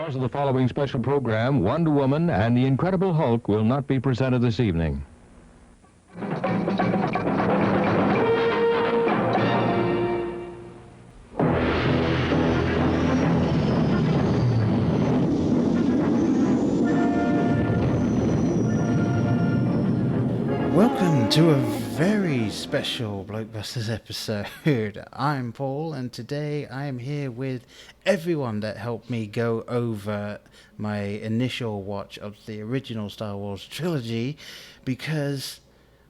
Because of the following special program, Wonder Woman and the Incredible Hulk will not be presented this evening. Welcome to a very special Blokebusters episode. I'm Paul, and today I am here with everyone that helped me go over my initial watch of the original Star Wars trilogy because,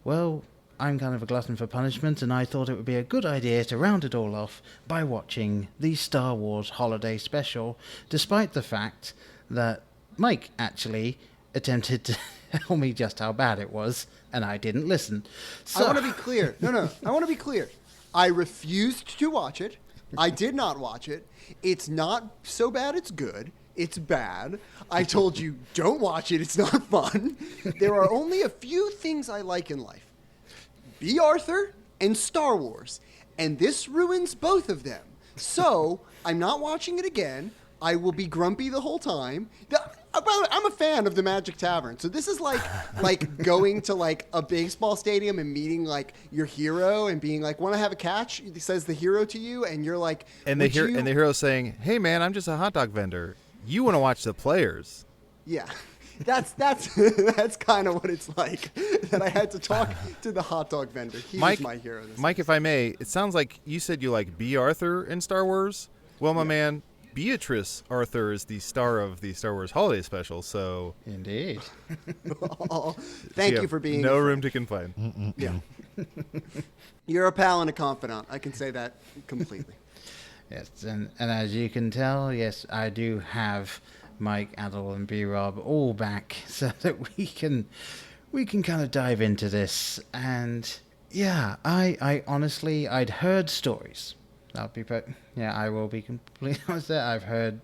well, I'm kind of a glutton for punishment, and I thought it would be a good idea to round it all off by watching the Star Wars Holiday Special, despite the fact that Mike actually attempted to tell me just how bad it was, and I didn't listen. So I want to be clear. No. I want to be clear. I refused to watch it. I did not watch it. It's not so bad it's good. It's bad. I told you, don't watch it. It's not fun. There are only a few things I like in life. B. Arthur and Star Wars. And this ruins both of them. So, I'm not watching it again. I will be grumpy the whole time. I'm a fan of the Magic Tavern, so this is like going to like a baseball stadium and meeting like your hero and being like, "Want to have a catch?" Says the hero to you, and you're like, and the hero's saying, "Hey man, I'm just a hot dog vendor. You want to watch the players?" Yeah, that's kind of what it's like. That I had to talk to the hot dog vendor. He was my hero. Mike, if I may, it sounds like you said you like B. Arthur in Star Wars. Well, my man, Beatrice Arthur is the star of the Star Wars Holiday Special, so... Indeed. Thank you for being... No room to complain. Yeah. You're a pal and a confidant. I can say that completely. Yes, and as you can tell, yes, I do have Mike, Adal, and B-Rob all back so that we can kind of dive into this. And, yeah, I honestly, I'd heard stories. I will be completely honest there. I've heard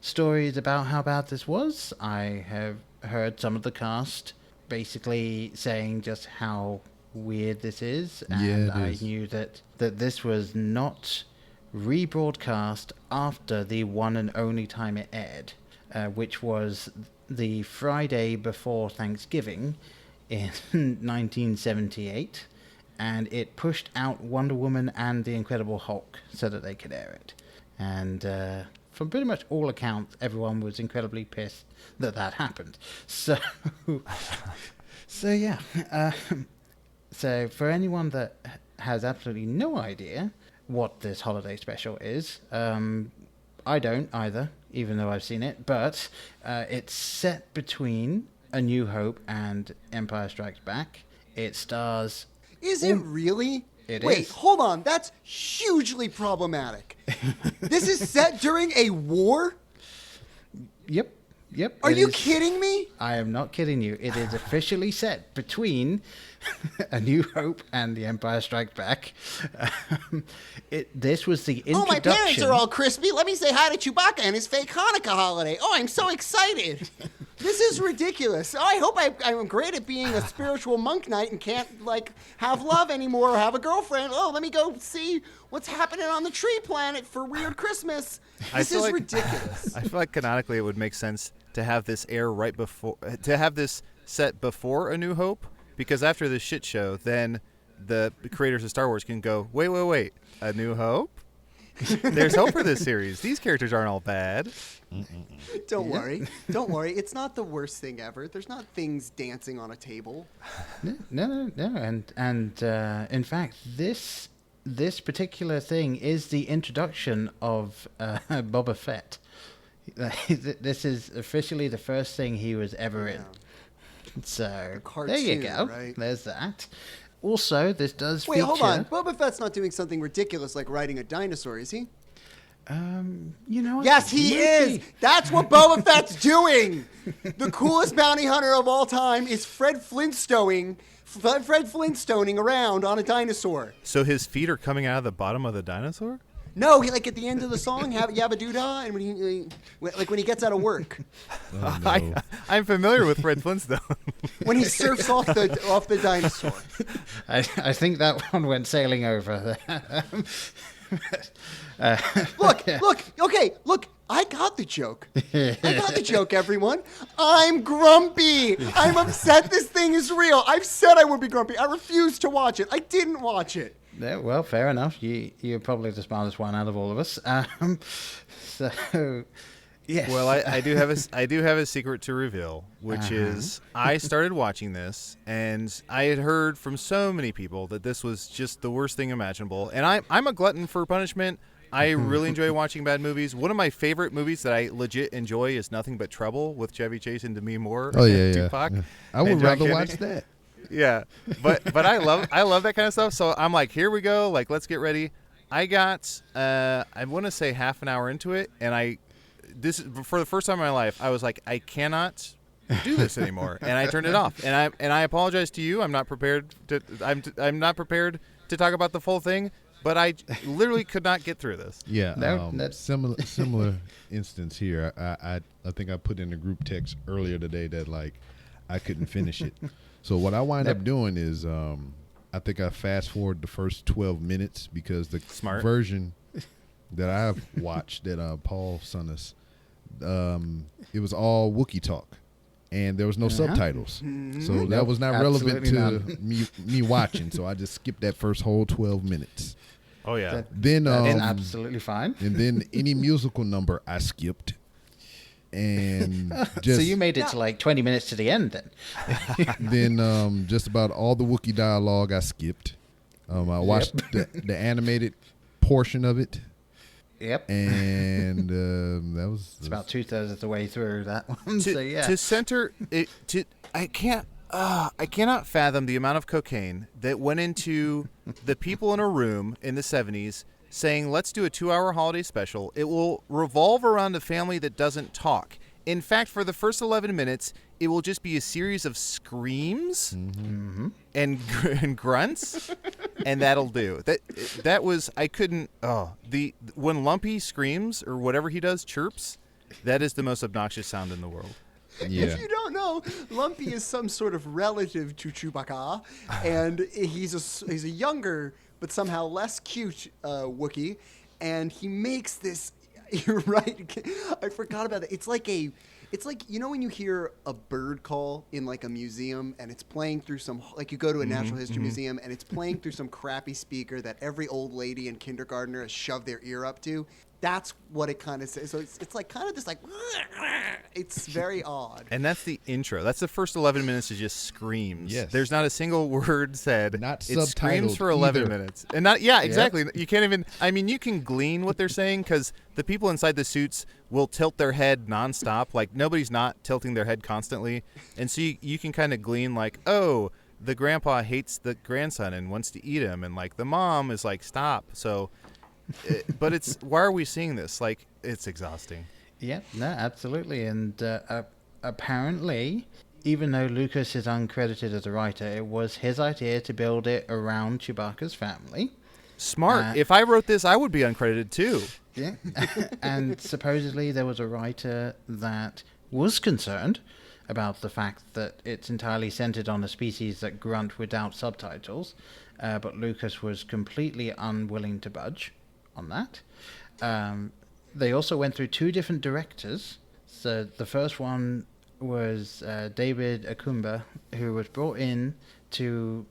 stories about how bad this was. I have heard some of the cast basically saying just how weird this is. And I knew that this was not rebroadcast after the one and only time it aired, which was the Friday before Thanksgiving in 1978. And it pushed out Wonder Woman and the Incredible Hulk so that they could air it. And from pretty much all accounts, everyone was incredibly pissed that happened. So, yeah. So for anyone that has absolutely no idea what this holiday special is, I don't either, even though I've seen it. But it's set between A New Hope and Empire Strikes Back. It stars... Is it really? Wait, hold on. That's hugely problematic. This is set during a war? Yep. Are you kidding me? I am not kidding you. It is officially set between A New Hope and The Empire Strikes Back. This was the introduction. Oh, my parents are all crispy. Let me say hi to Chewbacca and his fake Hanukkah holiday. Oh, I'm so excited. This is ridiculous. Oh, I hope I'm great at being a spiritual monk knight and can't, like, have love anymore or have a girlfriend. Oh, let me go see what's happening on the tree planet for weird Christmas. This is ridiculous. I feel like canonically it would make sense to have this air to have this set before A New Hope, because after this shit show, then the creators of Star Wars can go, wait, A New Hope? There's hope for this series. These characters aren't all bad. Don't worry. It's not the worst thing ever. There's not things dancing on a table. No. And in fact, this particular thing is the introduction of Boba Fett. This is officially the first thing he was ever in. So cartoon, there you go. Right? There's that. Also, this does Wait, feature... hold on. Boba Fett's not doing something ridiculous like riding a dinosaur, is he? You know what? Yes, he is. That's what Boba Fett's doing. The coolest bounty hunter of all time is Fred Flintstoning around on a dinosaur. So his feet are coming out of the bottom of the dinosaur? No, he like at the end of the song, Yabba Doo-Dah, and when he gets out of work. Oh, no. I'm familiar with Fred Flintstone. When he surfs off the dinosaur. I think that one went sailing over. Look, I got the joke. I got the joke, everyone. I'm grumpy. I'm upset this thing is real. I've said I would be grumpy. I refuse to watch it. I didn't watch it. Yeah, well, fair enough. You're probably the smartest one out of all of us. So, yes. Well, I do have a secret to reveal, which is I started watching this, and I had heard from so many people that this was just the worst thing imaginable. And I'm a glutton for punishment. I really enjoy watching bad movies. One of my favorite movies that I legit enjoy is Nothing But Trouble with Chevy Chase and Demi Moore. Oh yeah, Tupac. Yeah. I would and John rather Kennedy. watch that. Yeah, but I love that kind of stuff. So I'm like, here we go. Like, let's get ready. I got I want to say half an hour into it, and this for the first time in my life, I was like, I cannot do this anymore, and I turned it off. And I apologize to you. I'm not prepared to talk about the full thing, but I literally could not get through this. Yeah, that's similar instance here. I think I put in a group text earlier today that like I couldn't finish it. So what I wind up doing is I think I fast forward the first 12 minutes because the version that I've watched that Paul sent us, it was all Wookiee talk, and there was no subtitles. So that was not relevant to me watching. So I just skipped that first whole 12 minutes. Oh yeah. Then that's absolutely fine. And then any musical number I skipped. And so you made it to like 20 minutes to the end then. Then just about all the Wookiee dialogue I skipped. I watched the animated portion of it. Yep. And that was... It's about 2/3 of the way through that one. To center it, I cannot fathom the amount of cocaine that went into the people in a room in the 70s saying, let's do a 2-hour holiday special. It will revolve around a family that doesn't talk. In fact, for the first 11 minutes, it will just be a series of screams and grunts, and that'll do. That was, I couldn't, when Lumpy screams or whatever he does, chirps, that is the most obnoxious sound in the world. Yeah. If you don't know, Lumpy is some sort of relative to Chewbacca, and he's a younger but somehow less cute Wookiee, and he makes this. You're right. I forgot about it. It's like you know when you hear a bird call in like a museum and it's playing through some, like you go to a natural history museum and it's playing through some crappy speaker that every old lady and kindergartner has shoved their ear up to. That's what it kind of says. So it's like kind of this like, it's very odd. And that's the intro. That's the first 11 minutes is just screams. Yes. There's not a single word said. Not it screams subtitled for 11 either. minutes. And not, yeah, exactly. You can't even, I mean, you can glean what they're saying because the people inside the suits will tilt their head nonstop. Like nobody's not tilting their head constantly. And so you can kind of glean like, oh, the grandpa hates the grandson and wants to eat him. And like the mom is like, stop. So... but it's, why are we seeing this? Like, it's exhausting. Yeah, no, absolutely. And apparently, even though Lucas is uncredited as a writer, it was his idea to build it around Chewbacca's family. Smart. If I wrote this, I would be uncredited too. Yeah. And supposedly there was a writer that was concerned about the fact that it's entirely centered on a species that grunt without subtitles, but Lucas was completely unwilling to budge on that. They also went through 2 different directors. So the first one was David Akumba, who was brought in to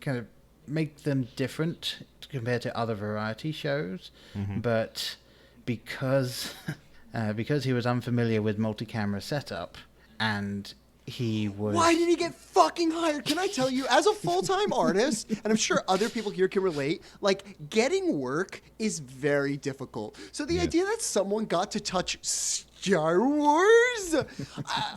kind of make them different compared to other variety shows, but because he was unfamiliar with multi-camera setup, and he was... Why did he get fucking hired? Can I tell you, as a full-time artist, and I'm sure other people here can relate, like, getting work is very difficult. So the idea that someone got to touch Star Wars...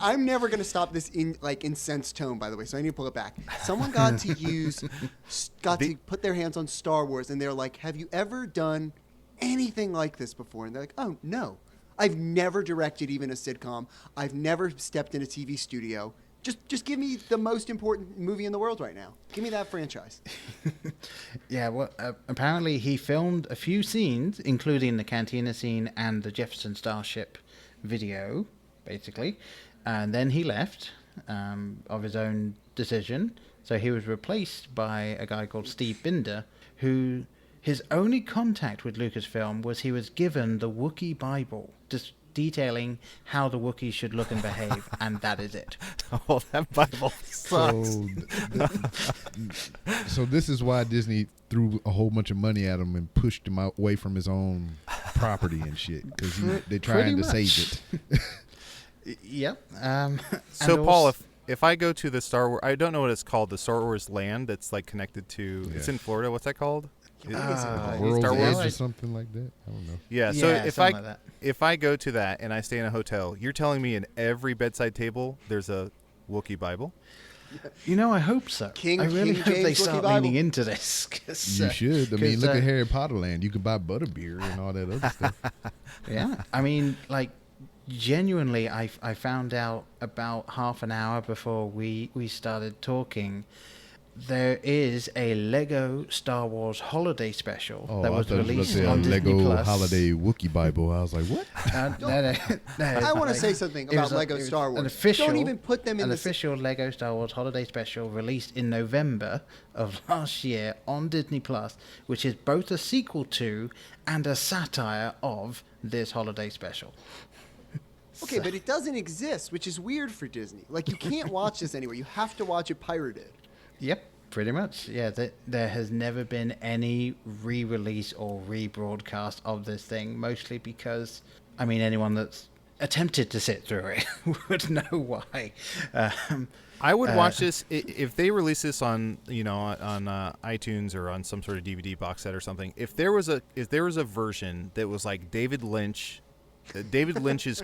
I'm never going to stop this incensed tone, by the way, so I need to pull it back. Someone got to put their hands on Star Wars, and they're like, have you ever done anything like this before? And they're like, oh, no. I've never directed even a sitcom. I've never stepped in a TV studio. Just give me the most important movie in the world right now. Give me that franchise. Yeah, well, apparently he filmed a few scenes, including the cantina scene and the Jefferson Starship video, basically. And then he left of his own decision. So he was replaced by a guy called Steve Binder, who his only contact with Lucasfilm was he was given the Wookiee Bible, just detailing how the Wookiees should look and behave, and that is it. Oh, that Bible sucks. So this is why Disney threw a whole bunch of money at him and pushed him away from his own property and shit because they're trying to save it. Yep. So, Paul, if I go to the Star Wars, I don't know what it's called, the Star Wars land that's like connected to, it's in Florida. What's that called? World's Star Wars Edge or something like that. I don't know. Yeah. So like if I go to that and I stay in a hotel, you're telling me in every bedside table there's a Wookiee Bible? You know, I hope so. I really hope they start leaning into this. You should. I mean, look at Harry Potter Land. You can buy butterbeer and all that other stuff. Yeah. I mean, like, genuinely, I found out about half an hour before we started talking. There is a Lego Star Wars holiday special that was released on Disney Lego Plus. Holiday Wookiee Bible. I was like, what? No, I want to say something about Lego Star Wars. Don't even put them in an the official Lego Star Wars holiday special released in November of last year on Disney Plus, which is both a sequel to and a satire of this holiday special. Okay, but it doesn't exist, which is weird for Disney. Like, you can't watch this anywhere. You have to watch it pirated. Yep, pretty much. Yeah, there has never been any re-release or rebroadcast of this thing, mostly because, I mean, anyone that's attempted to sit through it would know why. I would watch this if they release this on iTunes or on some sort of DVD box set or something. If there was a version that was like David Lynch's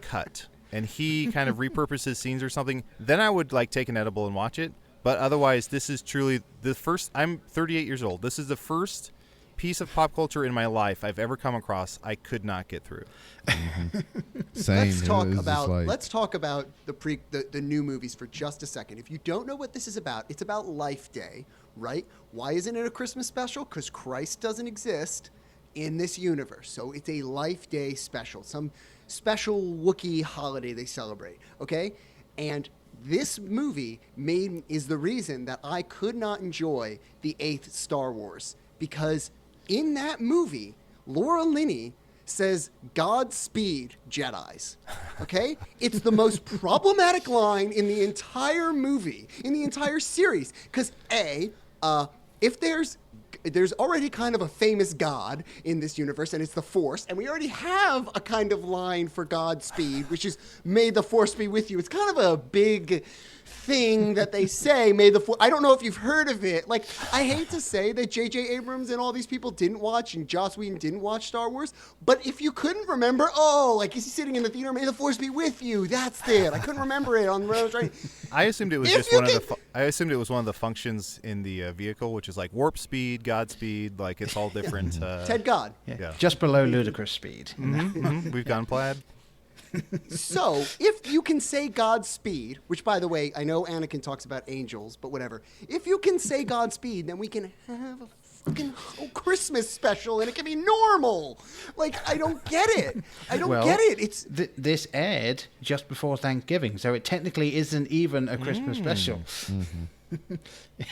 cut, and he kind of repurposes scenes or something, then I would like take an edible and watch it. But otherwise, this is truly the first. I'm 38 years old. This is the first piece of pop culture in my life I've ever come across I could not get through. Mm-hmm. Same. Let's talk about the new movies for just a second. If you don't know what this is about, it's about Life Day, right? Why isn't it a Christmas special? Because Christ doesn't exist in this universe. So it's a Life Day special, some special Wookiee holiday they celebrate, okay? And this movie is the reason that I could not enjoy the 8th Star Wars, because in that movie, Laura Linney says, "Godspeed, Jedis." Okay? It's the most problematic line in the entire movie, in the entire series. Because if there's already kind of a famous god in this universe, and it's the Force, and we already have a kind of line for Godspeed, which is "May the Force be with you." It's kind of a big thing that they say, "May the Force." I don't know if you've heard of it. Like, I hate to say that J.J. Abrams and all these people didn't watch, and Joss Whedon didn't watch Star Wars, but if you couldn't remember, like, is he sitting in the theater, "May the Force be with you"? That's it. I couldn't remember it on Rose, right? I assumed it was just one of the. I assumed it was one of the functions in the vehicle, which is like warp speed, Godspeed, like it's all different. Ted God. Yeah. Just below ludicrous speed. We've gone plaid. So, if you can say Godspeed, which, by the way, I know Anakin talks about angels, but whatever. If you can say Godspeed, then we can have a fucking whole Christmas special, and it can be normal. Like, I don't get it. I don't get it. It's this aired just before Thanksgiving, so it technically isn't even a Christmas special. Mm-hmm.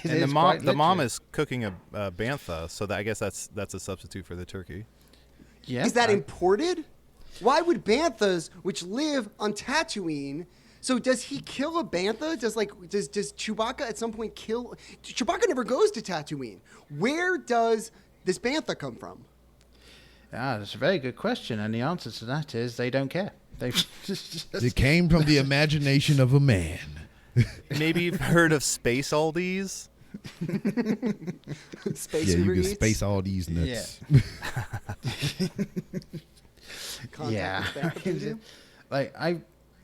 And the mom is cooking a bantha, so I guess that's a substitute for the turkey. Yeah. Is that imported? Why would banthas, which live on Tatooine, so does he kill a bantha? Does Chewbacca at some point kill? Chewbacca never goes to Tatooine. Where does this bantha come from? That's a very good question, and the answer to that is they don't care. It came from the imagination of a man. Maybe you've heard of Space Aldi's? Space you Uber can Eats? space all these nuts. Like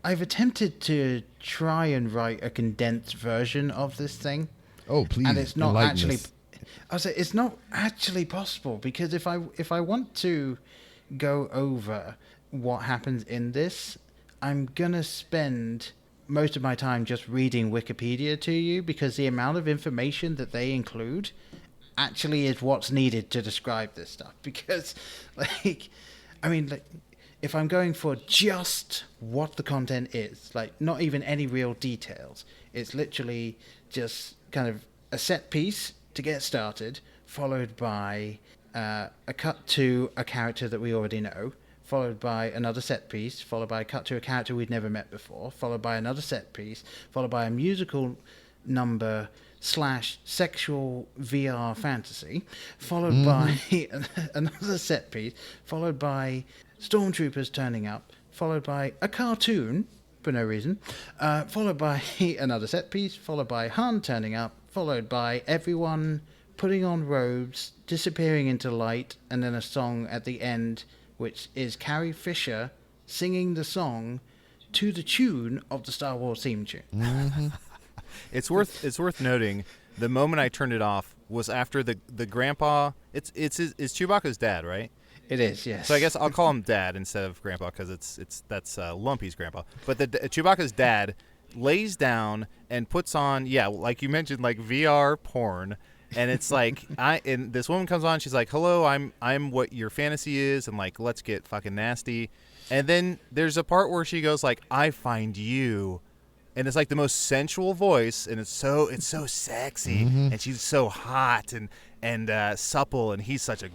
I've attempted to try and write a condensed version of this thing. Oh, please! And it's not enlighten actually. us. I say it's not actually possible, because if I want to go over what happens in this, I'm gonna spend most of my time just reading Wikipedia to you, because the amount of information that they include actually is what's needed to describe this stuff. Because, if I'm going for just what the content is, like not even any real details, it's literally just kind of a set piece to get started, followed by a cut to a character that we already know, followed by another set piece, followed by a cut to a character we'd never met before, followed by another set piece, followed by a musical number / sexual VR fantasy, followed by another set piece, followed by stormtroopers turning up, followed by a cartoon for no reason, followed by another set piece, followed by Han turning up, followed by everyone putting on robes, disappearing into light, and then a song at the end, which is Carrie Fisher singing the song to the tune of the Star Wars theme tune. It's worth noting the moment I turned it off was after the grandpa. It's Chewbacca's dad, right? It is, yes. So I guess I'll call him Dad instead of Grandpa because that's Lumpy's grandpa. But Chewbacca's dad lays down and puts on, like you mentioned, like VR porn, and it's like and this woman comes on, she's like, "Hello, I'm what your fantasy is," and like, let's get fucking nasty. And then there's a part where she goes like, "I find you," and it's like the most sensual voice, and it's so sexy, and she's so hot and supple, and he's such a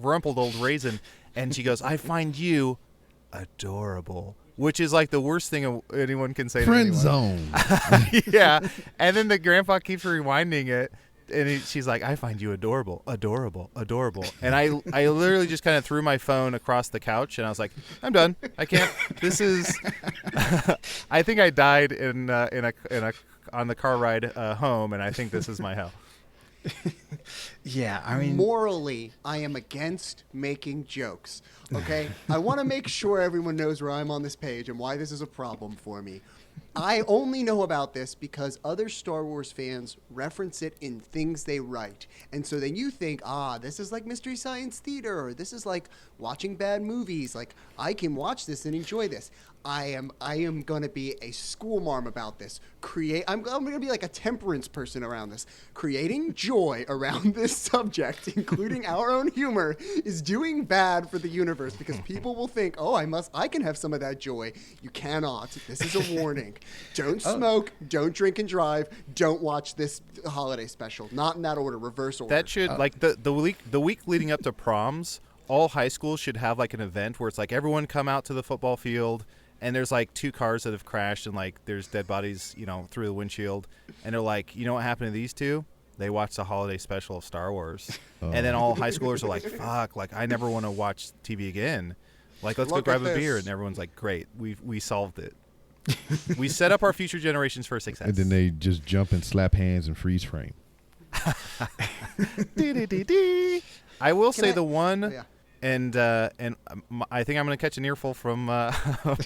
rumpled old raisin, and she goes, "I find you adorable," which is like the worst thing anyone can say to anyone. Zone. Yeah, and then the grandpa keeps rewinding it, and she's like, "I find you adorable, adorable, adorable," and I literally just kind of threw my phone across the couch, and I was like, "I'm done. I can't. This is." I think I died in a on the car ride home, and I think this is my hell. Yeah, I mean, morally, I am against making jokes. Okay, I want to make sure everyone knows where I'm on this page and why this is a problem for me. I only know about this because other Star Wars fans reference it in things they write. And so then you think, this is like Mystery Science Theater, or this is like watching bad movies. Like, I can watch this and enjoy this. I am going to be a schoolmarm about this. I'm going to be like a temperance person around this. Creating joy around this subject, including our own humor, is doing bad for the universe because people will think, I can have some of that joy. You cannot. This is a warning. Don't smoke, don't drink and drive, don't watch this holiday special. Not in that order, reverse order. That should, like, the week leading up to proms, all high schools should have like an event where it's like everyone come out to the football field, and there's like 2 cars that have crashed, and like there's dead bodies, through the windshield, and they're like, you know what happened to these 2? They watched the holiday special of Star Wars. And then all high schoolers are like, fuck, like I never want to watch TV again. Like, let's go grab a beer. And everyone's like, great, we solved it. We set up our future generations for success. And then they just jump and slap hands and freeze frame. I will say the one, and I think I'm going to catch an earful from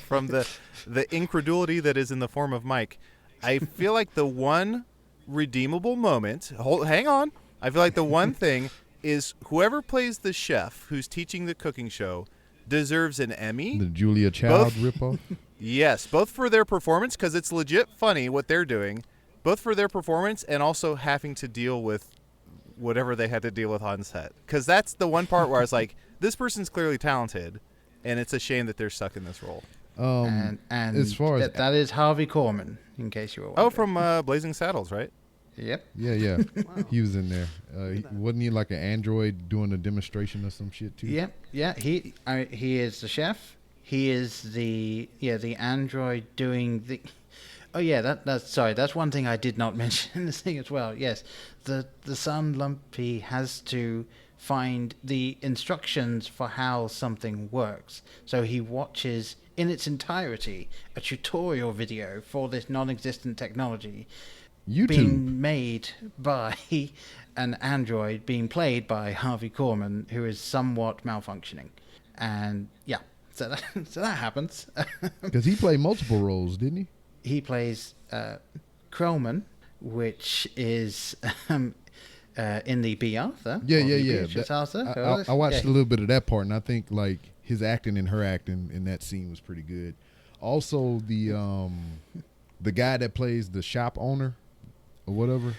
from the incredulity that is in the form of Mike. I feel like the one redeemable moment. Hang on. I feel like the one thing is whoever plays the chef who's teaching the cooking show deserves an Emmy. The Julia Child ripoff. Yes, both for their performance, because it's legit funny what they're doing, both for their performance and also having to deal with whatever they had to deal with on set. Because that's the one part where I was like, this person's clearly talented, and it's a shame that they're stuck in this role. And as far as that is Harvey Korman, in case you were wondering. Oh, from Blazing Saddles, right? Yep. Yeah. Wow. He was in there. Wasn't he like an android doing a demonstration or some shit too? Yep. Yeah. He is the chef. He is the android doing the. Oh yeah, that's one thing I did not mention in this thing as well. Yes, the son Lumpy has to find the instructions for how something works. So he watches in its entirety a tutorial video for this non-existent technology. YouTube. Being made by an android being played by Harvey Korman, who is somewhat malfunctioning. And yeah, so that happens. Because he played multiple roles, didn't he? He plays Krellman, which is in the B. Arthur. Yeah. Arthur. I watched a little bit of that part, and I think like his acting and her acting in that scene was pretty good. Also, the guy that plays the shop owner or whatever,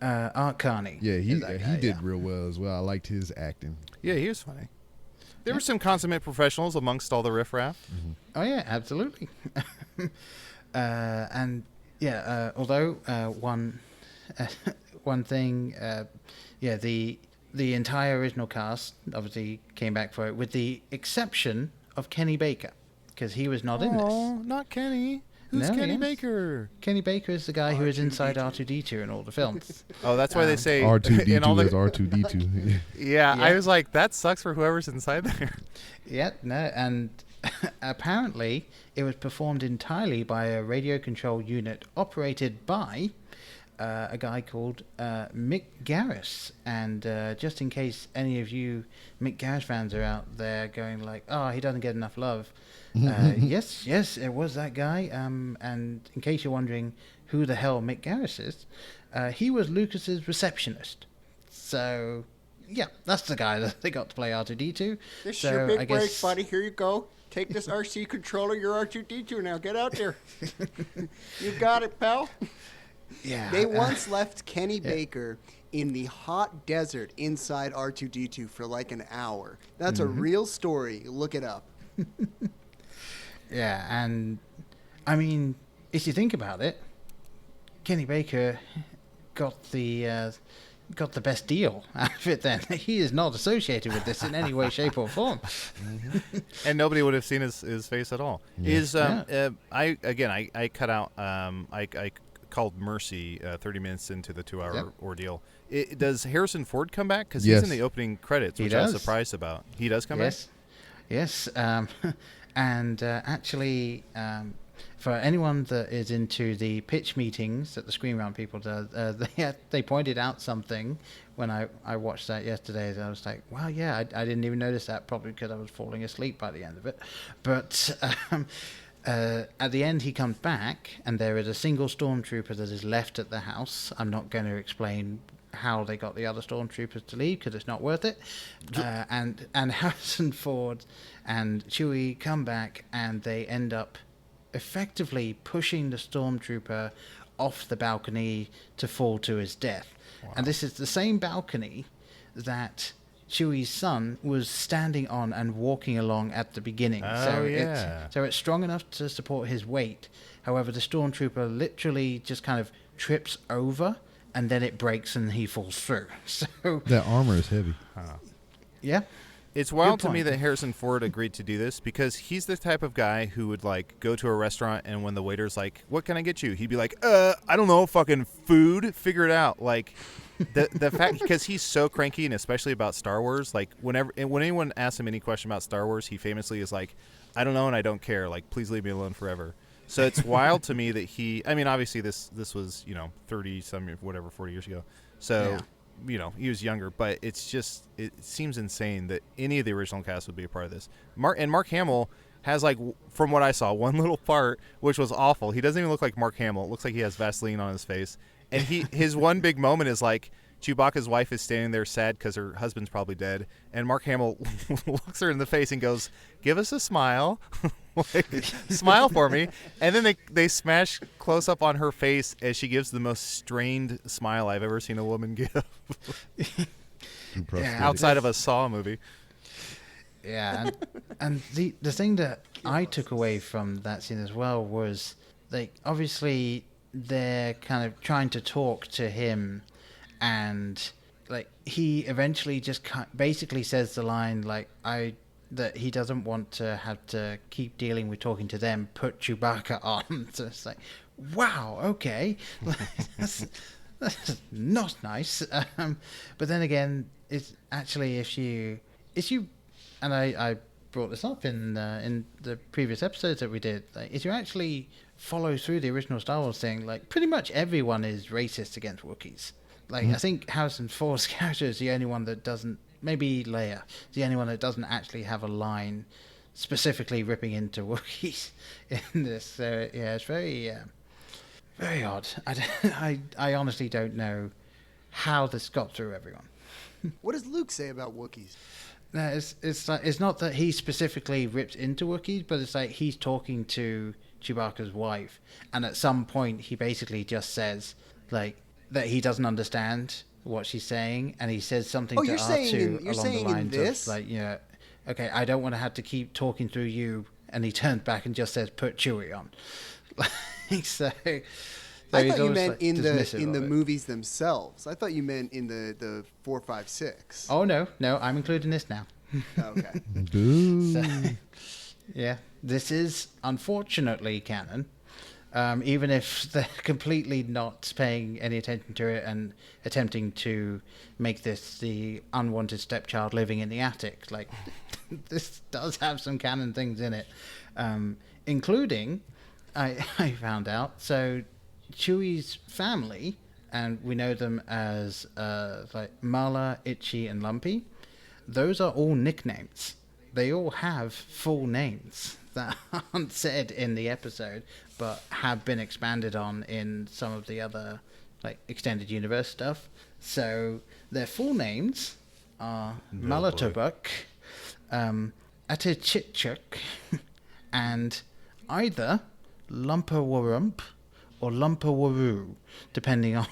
Art Carney. Yeah, he did real well as well. I liked his acting. Yeah, he was funny. There were some consummate professionals amongst all the riffraff. Mm-hmm. Oh yeah, absolutely. And yeah, although one thing, the the entire original cast obviously came back for it, with the exception of Kenny Baker, because he was not in this. Oh, not Kenny. Who's No, Kenny yes. Baker? Kenny Baker is the guy who is inside R2-D2 in all the films. Oh, that's why they say R2D2 in all is the, R2D2. yeah, Yeah. I was like, that sucks for whoever's inside there. Yeah, no, and apparently it was performed entirely by a radio control unit operated by a guy called Mick Garris. And just in case any of you Mick Garris fans are out there going like, oh, he doesn't get enough love. Yes, it was that guy. And in case you're wondering who the hell Mick Garris is, he was Lucas's receptionist. So, yeah, that's the guy that they got to play R2-D2. This so is your big I break, guess, buddy. Here you go. Take this RC controller. You're R2-D2 now. Get out there. You got it, pal. Yeah, They once left Kenny Baker in the hot desert inside R2-D2 for like an hour. That's a real story. Look it up. yeah, and I mean, if you think about it, Kenny Baker got the best deal out of it. Then he is not associated with this in any way, shape, or form. And nobody would have seen his face at all. Yeah. I cut out. I called Mercy 30 minutes into the 2-hour ordeal. Does Harrison Ford come back? Because Yes. he's in the opening credits, He which I was does. surprised about. He does come back? Yes. And actually, for anyone that is into the pitch meetings that the Screen Round people do, they pointed out something when I watched that yesterday. I was like, wow, yeah, I didn't even notice that, probably because I was falling asleep by the end of it. But at the end, he comes back, and there is a single stormtrooper that is left at the house. I'm not going to explain how they got the other stormtroopers to leave because it's not worth it. And Harrison Ford and Chewie come back, and they end up effectively pushing the stormtrooper off the balcony to fall to his death. Wow. And this is the same balcony that Chewie's son was standing on and walking along at the beginning. Oh, yeah. So it's strong enough to support his weight. However, the stormtrooper literally just kind of trips over, and then it breaks and he falls through. So That armor is heavy. yeah. It's wild Good to me point. that Harrison Ford agreed to do this, because he's the type of guy who would like go to a restaurant, and when the waiter's like, "What can I get you?" he'd be like, I don't know, fucking food, figure it out." Like the fact, because he's so cranky, and especially about Star Wars, like when anyone asks him any question about Star Wars, he famously is like, "I don't know and I don't care. Like, please leave me alone forever." So it's wild to me that I mean, obviously this was 30 some whatever 40 years ago. So. Yeah. He was younger, but it seems insane that any of the original cast would be a part of this. Mark Hamill has, like, from what I saw, one little part which was awful. He doesn't even look like Mark Hamill. It looks like he has Vaseline on his face. And his one big moment is like Chewbacca's wife is standing there sad because her husband's probably dead, and Mark Hamill looks her in the face and goes, "Give us a smile." Like, smile for me. And then they smash close up on her face as she gives the most strained smile I've ever seen a woman give. Outside of a Saw movie. Yeah, and the thing that I took away from that scene as well was, like, obviously they're kind of trying to talk to him, and like he eventually just basically says the line like, that he doesn't want to have to keep dealing with talking to them, put Chewbacca on. So it's like, wow, okay. that's not nice. But then again, it's actually, if you and I brought this up in the previous episodes that we did, like, if you actually follow through the original Star Wars thing, like, pretty much everyone is racist against Wookiees. Like, I think Harrison Ford's character is the only one that doesn't, maybe Leia, the only one that doesn't actually have a line specifically ripping into Wookiees in this. So, yeah, it's very, very odd. I honestly don't know how this got through everyone. What does Luke say about Wookiees? No, it's like, it's not that he specifically rips into Wookiees, but it's like he's talking to Chewbacca's wife, and at some point he basically just says, like, that he doesn't understand what she's saying, and he says something to R2 along the lines of, like, okay, I don't want to have to keep talking through you, and he turns back and just says, put Chewie on. Like, so, So I he's thought you always, meant like, in dismissive the of it. movies themselves. I thought you meant in the 4, 5, 6. Oh no, I'm including this now. Okay. Dude. So, yeah, this is unfortunately canon. Even if they're completely not paying any attention to it and attempting to make this the unwanted stepchild living in the attic, like this does have some canon things in it, including I found out. So Chewie's family, and we know them as like Mala, Itchy, and Lumpy. Those are all nicknames. They all have full names that aren't said in the episode, but have been expanded on in some of the other like extended universe stuff. So their full names are Malatobuk, Atichitchuk, and either Lumpawarump or Lumpawaroo, depending on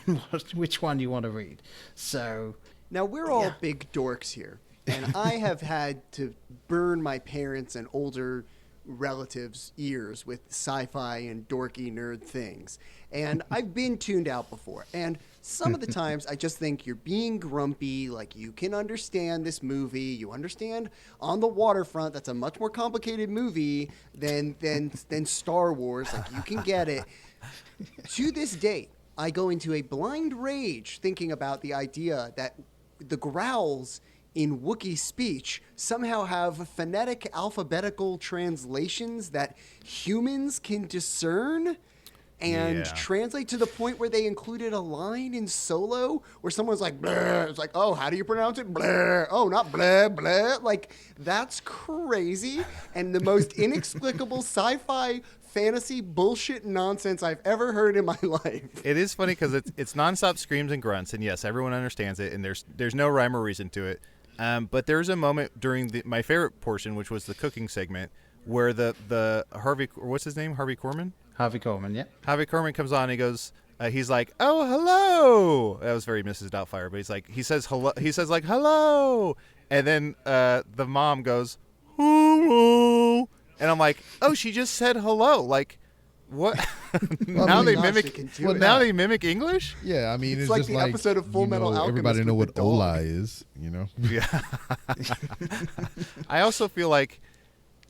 which one you want to read. So Now, we're all big dorks here, and I have had to burn my parents and older relatives' ears with sci-fi and dorky nerd things. And I've been tuned out before. And some of the times I just think you're being grumpy, like you can understand this movie. You understand On the Waterfront, that's a much more complicated movie than Star Wars. Like you can get it. To this day, I go into a blind rage thinking about the idea that the growls in Wookiee speech somehow have phonetic alphabetical translations that humans can discern and translate to the point where they included a line in Solo where someone's like, bleh. It's like, oh, how do you pronounce it? Bleh. Oh, not bleh, bleh. Like, that's crazy and the most inexplicable sci-fi fantasy bullshit nonsense I've ever heard in my life. It is funny because it's nonstop screams and grunts, and yes, everyone understands it, and there's no rhyme or reason to it. But there's a moment during my favorite portion, which was the cooking segment, where the Harvey, or what's his name, Harvey Korman? Harvey Korman, yeah. Harvey Korman comes on and he goes, he's like, oh, hello. That was very Mrs. Doubtfire, but he says hello. He says like, hello. And then the mom goes, hello. And I'm like, oh, she just said hello. Like, what? Now they mimic English? Yeah, I mean, it's like just the like episode of Full Metal Alchemist everybody know with what the dog. Ola is, you know? Yeah. I also feel like,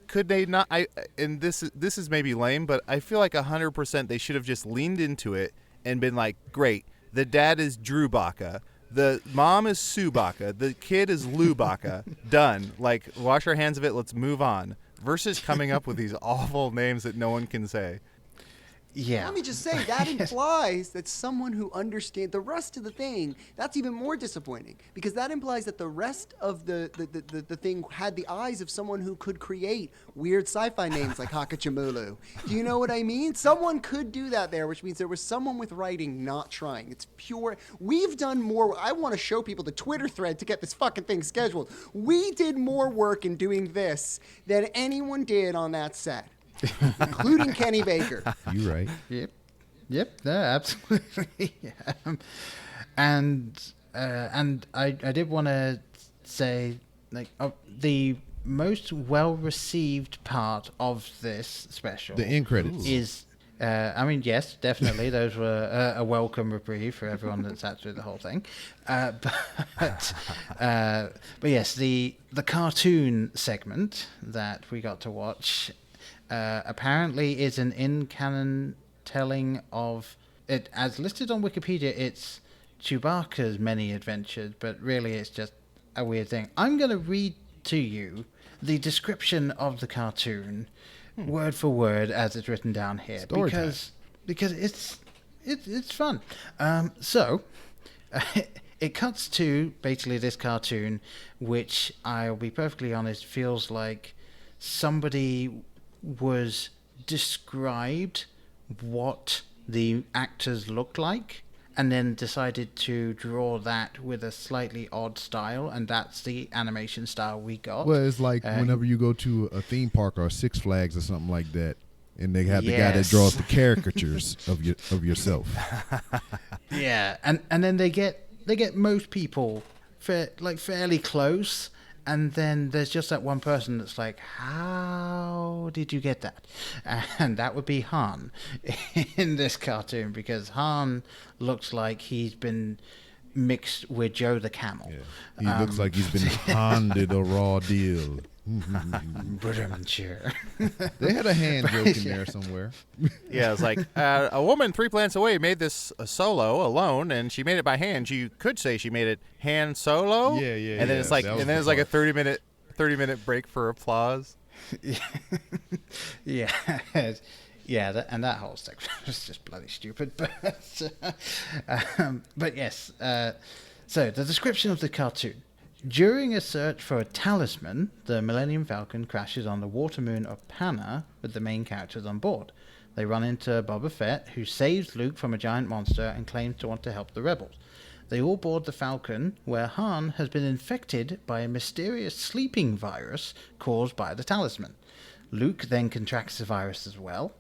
could they not? And this is maybe lame, but I feel like 100% they should have just leaned into it and been like, great, the dad is Drew Baca, the mom is Sue Baca, the kid is Lou Baca. Done. Like, wash our hands of it. Let's move on. Versus coming up with these awful names that no one can say. Yeah. Let me just say, that implies that someone who understands the rest of the thing, that's even more disappointing. Because that implies that the rest of the thing had the eyes of someone who could create weird sci-fi names like Hakachimulu. Do you know what I mean? Someone could do that there, which means there was someone with writing not trying. It's pure. We've done more. I want to show people the Twitter thread to get this fucking thing scheduled. We did more work in doing this than anyone did on that set. Including Kenny Baker. You right. Yep. No, absolutely. And I did want to say, like, the most well-received part of this special, The end credits. is. I mean, yes, definitely. Those were a welcome reprieve for everyone that sat through the whole thing. But yes, the cartoon segment that we got to watch apparently is an in-canon telling of it. As listed on Wikipedia, it's Chewbacca's many adventures, but really it's just a weird thing. I'm going to read to you the description of the cartoon, word for word, as it's written down here, Story because it's fun. So it cuts to basically this cartoon, which I'll be perfectly honest, feels like somebody was described what the actors looked like and then decided to draw that with a slightly odd style, and that's the animation style we got. Well, it's like whenever you go to a theme park or Six Flags or something like that, and they have the guy that draws the caricatures of yourself. Yeah, and then they get most people fairly close, And then there's just that one person that's like, how did you get that? And that would be Han in this cartoon, because Han looks like he's been mixed with Joe the Camel. Yeah. He looks like he's been handed a raw deal. Sure. They had a hand joke in there somewhere. Yeah, it's like a woman 3 planets away made this solo alone, and she made it by hand. You could say she made it hand solo. Yeah. And then it's like, That was and then the it's like a part. 30-minute break for applause. Yeah. Yeah, and that whole section was just bloody stupid. But yes, so the description of the cartoon. During a search for a talisman, the Millennium Falcon crashes on the water moon of Panna with the main characters on board. They run into Boba Fett, who saves Luke from a giant monster and claims to want to help the rebels. They all board the Falcon, where Han has been infected by a mysterious sleeping virus caused by the talisman. Luke then contracts the virus as well.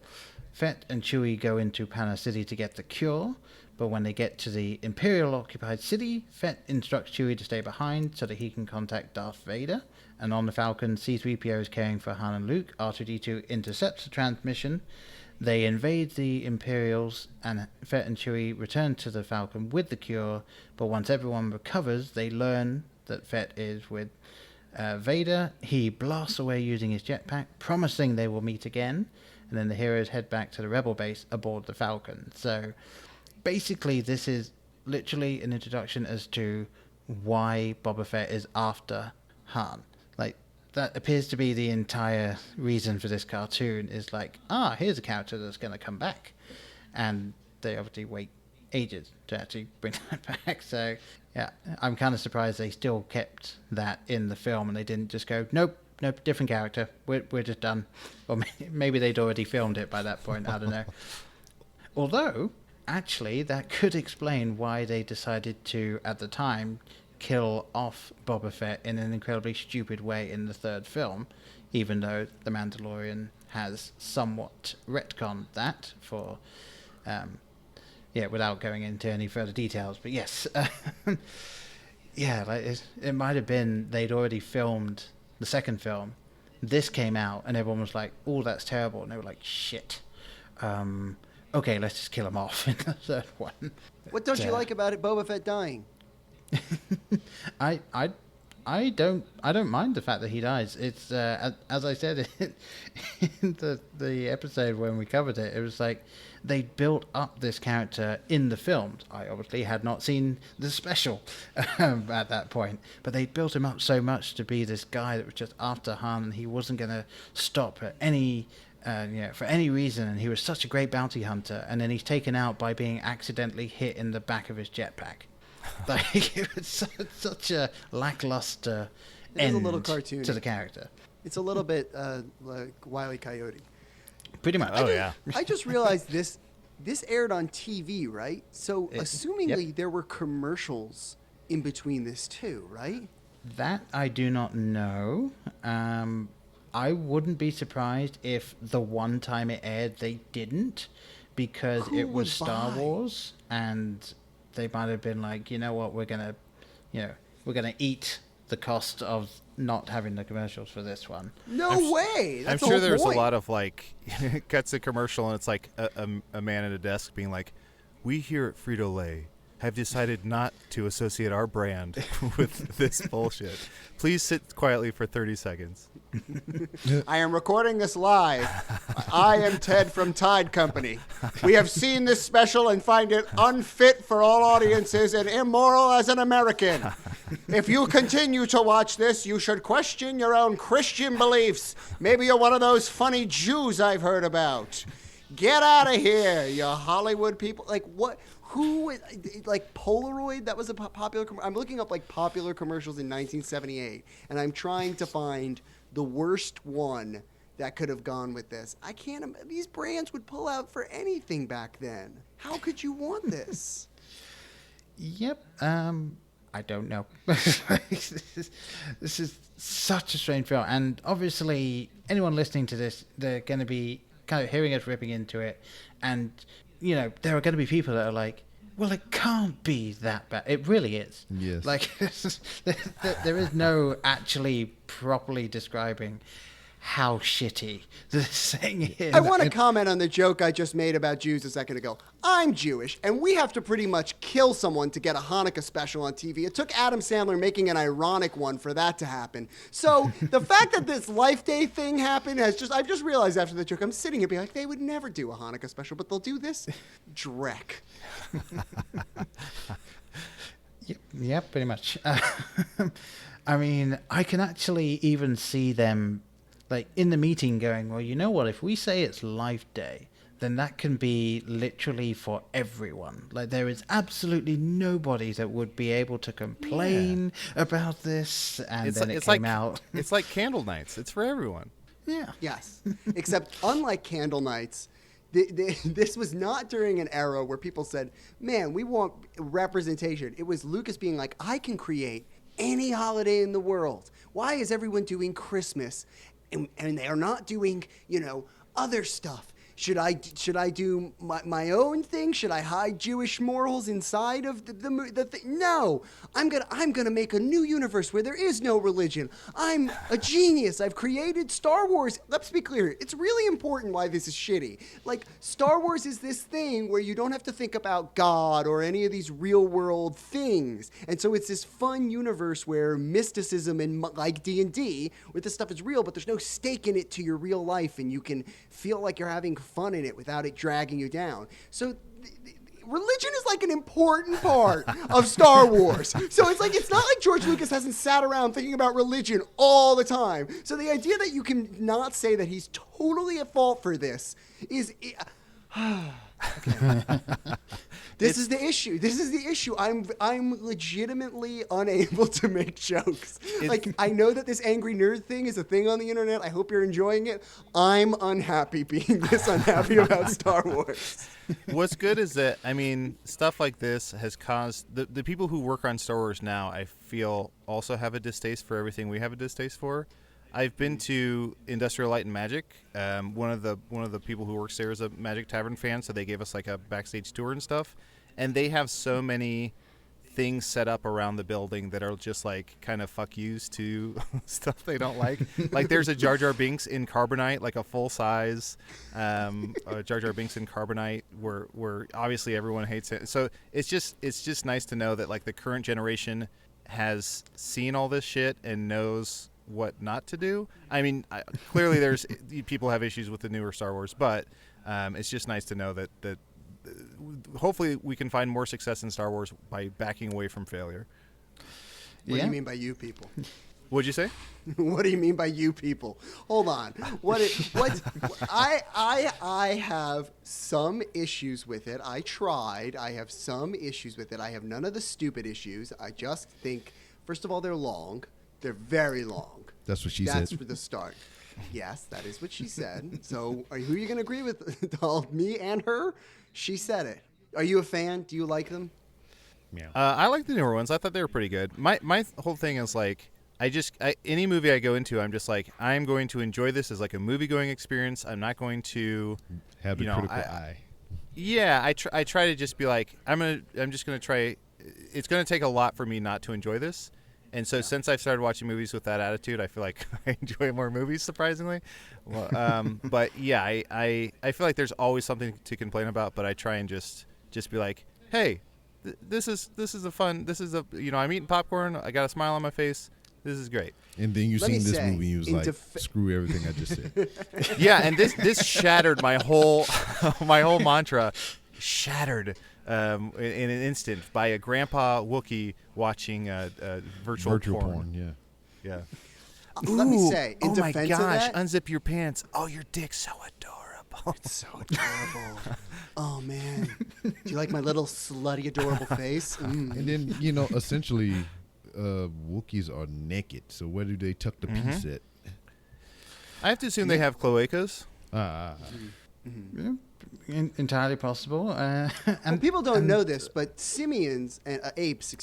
Fett and Chewie go into Panna City to get the cure, but when they get to the Imperial-occupied city, Fett instructs Chewie to stay behind so that he can contact Darth Vader. And on the Falcon, C-3PO is caring for Han and Luke. R2-D2 intercepts the transmission. They invade the Imperials, and Fett and Chewie return to the Falcon with the cure, but once everyone recovers, they learn that Fett is with Vader. He blasts away using his jetpack, promising they will meet again, and then the heroes head back to the Rebel base aboard the Falcon. So basically, this is literally an introduction as to why Boba Fett is after Han. Like, that appears to be the entire reason for this cartoon, is like, here's a character that's going to come back. And they obviously wait ages to actually bring that back. So, yeah, I'm kind of surprised they still kept that in the film and they didn't just go, nope, different character. We're just done. Or maybe they'd already filmed it by that point. I don't know. Although, actually, that could explain why they decided to, at the time, kill off Boba Fett in an incredibly stupid way in the third film, even though The Mandalorian has somewhat retconned that for, without going into any further details. But yes, it might have been they'd already filmed the second film. This came out and everyone was like, oh, that's terrible. And they were like, shit. Okay, let's just kill him off in the third one. What don't you like about it, Boba Fett dying? I don't mind the fact that he dies. It's as I said in the episode when we covered it, it was like they built up this character in the films. I obviously had not seen the special at that point, but they built him up so much to be this guy that was just after Han, and he wasn't going to stop at any for any reason, and he was such a great bounty hunter, and then he's taken out by being accidentally hit in the back of his jetpack. Like, it was such a lackluster end a little cartoony to the character. It's a little bit like Wile E. Coyote. Pretty much. I just realized this aired on TV, right? So assumingly there were commercials in between this too, right? That I do not know. I wouldn't be surprised if the one time it aired they didn't, because it was Star Wars, and they might have been like, you know what, we're gonna eat the cost of not having the commercials for this one. No way. That's I'm sure there's point. a lot of like cuts a commercial and it's like a man at a desk being like, we here at Frito-Lay have decided not to associate our brand with this bullshit. Please sit quietly for 30 seconds. I am recording this live. I am Ted from Tide Company. We have seen this special and find it unfit for all audiences and immoral as an American. If you continue to watch this, you should question your own Christian beliefs. Maybe you're one of those funny Jews I've heard about. Get out of here, you Hollywood people. Like, what? Who, like Polaroid? That was a popular. I'm looking up like popular commercials in 1978, and I'm trying to find the worst one that could have gone with this. I can't. These brands would pull out for anything back then. How could you want this? Yep. I don't know. This is such a strange film, and obviously anyone listening to this, they're going to be kind of hearing us ripping into it, and there are going to be people that are like, well, it can't be that bad. It really is. Yes. Like, there is no actually properly describing how shitty this thing is. I want to comment on the joke I just made about Jews a second ago. I'm Jewish, and we have to pretty much kill someone to get a Hanukkah special on TV. It took Adam Sandler making an ironic one for that to happen. So the fact that this Life Day thing happened I've just realized after the joke, I'm sitting here being like, they would never do a Hanukkah special, but they'll do this? Dreck. Yep, pretty much. I mean, I can actually even see them, like, in the meeting going, well, you know what, if we say it's Life Day, then that can be literally for everyone. Like, there is absolutely nobody that would be able to complain about this, and then it came out. It's like candle nights. It's for everyone. Yeah. Yes. Except, unlike candle nights, this was not during an era where people said, man, we want representation. It was Lucas being like, I can create any holiday in the world. Why is everyone doing Christmas? And they are not doing, other stuff. Should I do my own thing? Should I hide Jewish morals inside of the thing? No, I'm gonna make a new universe where there is no religion. I'm a genius. I've created Star Wars. Let's be clear. It's really important why this is shitty. Like, Star Wars is this thing where you don't have to think about God or any of these real world things, and so it's this fun universe where mysticism and like D&D, where this stuff is real, but there's no stake in it to your real life, and you can feel like you're having fun in it without it dragging you down. So religion is like an important part of Star Wars. So it's not like George Lucas hasn't sat around thinking about religion all the time. So the idea that you can not say that he's totally at fault for this is This is the issue. I'm legitimately unable to make jokes. Like, I know that this angry nerd thing is a thing on the internet. I hope you're enjoying it. I'm unhappy being this unhappy about Star Wars. What's good is that, I mean, stuff like this has caused the people who work on Star Wars now, I feel, also have a distaste for everything we have a distaste for. I've been to Industrial Light and Magic. One of the people who works there is a Magic Tavern fan, so they gave us like a backstage tour and stuff. And they have so many things set up around the building that are just like kind of fuck yous to stuff they don't like. Like, there's a Jar Jar Binks in carbonite, like a full size Jar Jar Binks in carbonite, where obviously everyone hates it. So it's just nice to know that like the current generation has seen all this shit and knows what not to do. I mean, clearly there's people have issues with the newer Star Wars, but it's just nice to know that hopefully we can find more success in Star Wars by backing away from failure. What do you mean by you people? What'd you say? What do you mean by you people? Hold on. I have some issues with it. I tried. I have some issues with it. I have none of the stupid issues. I just think, first of all, they're long. They're very long. That's what she said. That's for the start. Yes, that is what she said. So who are you going to agree with? Me and her? She said it. Are you a fan? Do you like them? Yeah. I like the newer ones. I thought they were pretty good. My whole thing is like, any movie I go into, I'm just like, I'm going to enjoy this as like a movie-going experience. I'm not going to have the critical eye. Yeah, I try to just be like, I'm just gonna try. It's gonna take a lot for me not to enjoy this. And so since I've started watching movies with that attitude, I feel like I enjoy more movies, surprisingly. Well, but yeah, I feel like there's always something to complain about, but I try and just be like, hey, this is I'm eating popcorn. I got a smile on my face. This is great. And then you seen this movie and you was like, screw everything I just said. Yeah, and this shattered my whole mantra. Shattered in an instant by a grandpa Wookiee watching virtual porn. Yeah. Let me say, in oh my defense gosh, of that, unzip your pants. Oh, your dick's so adorable. it's so adorable. Oh man, do you like my little slutty adorable face? And then essentially, Wookiees are naked. So where do they tuck the piece at? I have to assume they have cloacas. Entirely possible. And people don't know this, but simians and apes,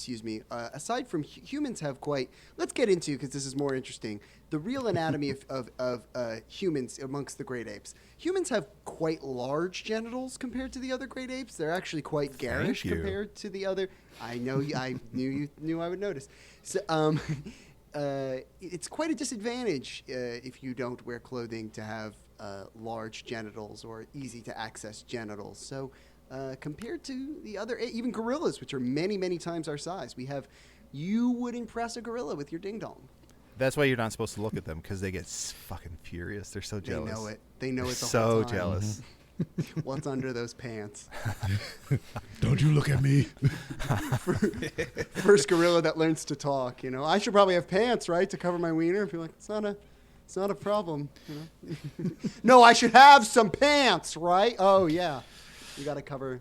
aside from humans, have quite. Let's get into, because this is more interesting, the real anatomy of humans amongst the great apes. Humans have quite large genitals compared to the other great apes. They're actually quite garish compared to the other. I know. I knew I would notice. So, it's quite a disadvantage if you don't wear clothing to have large genitals or easy to access genitals. So compared to the other, even gorillas, which are many, many times our size, you would impress a gorilla with your ding dong. That's why you're not supposed to look at them, because they get fucking furious. They're so jealous. They know it. They know it the so whole time. jealous. What's under those pants? Don't you look at me. First gorilla that learns to talk. I should probably have pants, right, to cover my wiener. And people are like, it's not a problem. No, I should have some pants, right? Oh yeah, you got to cover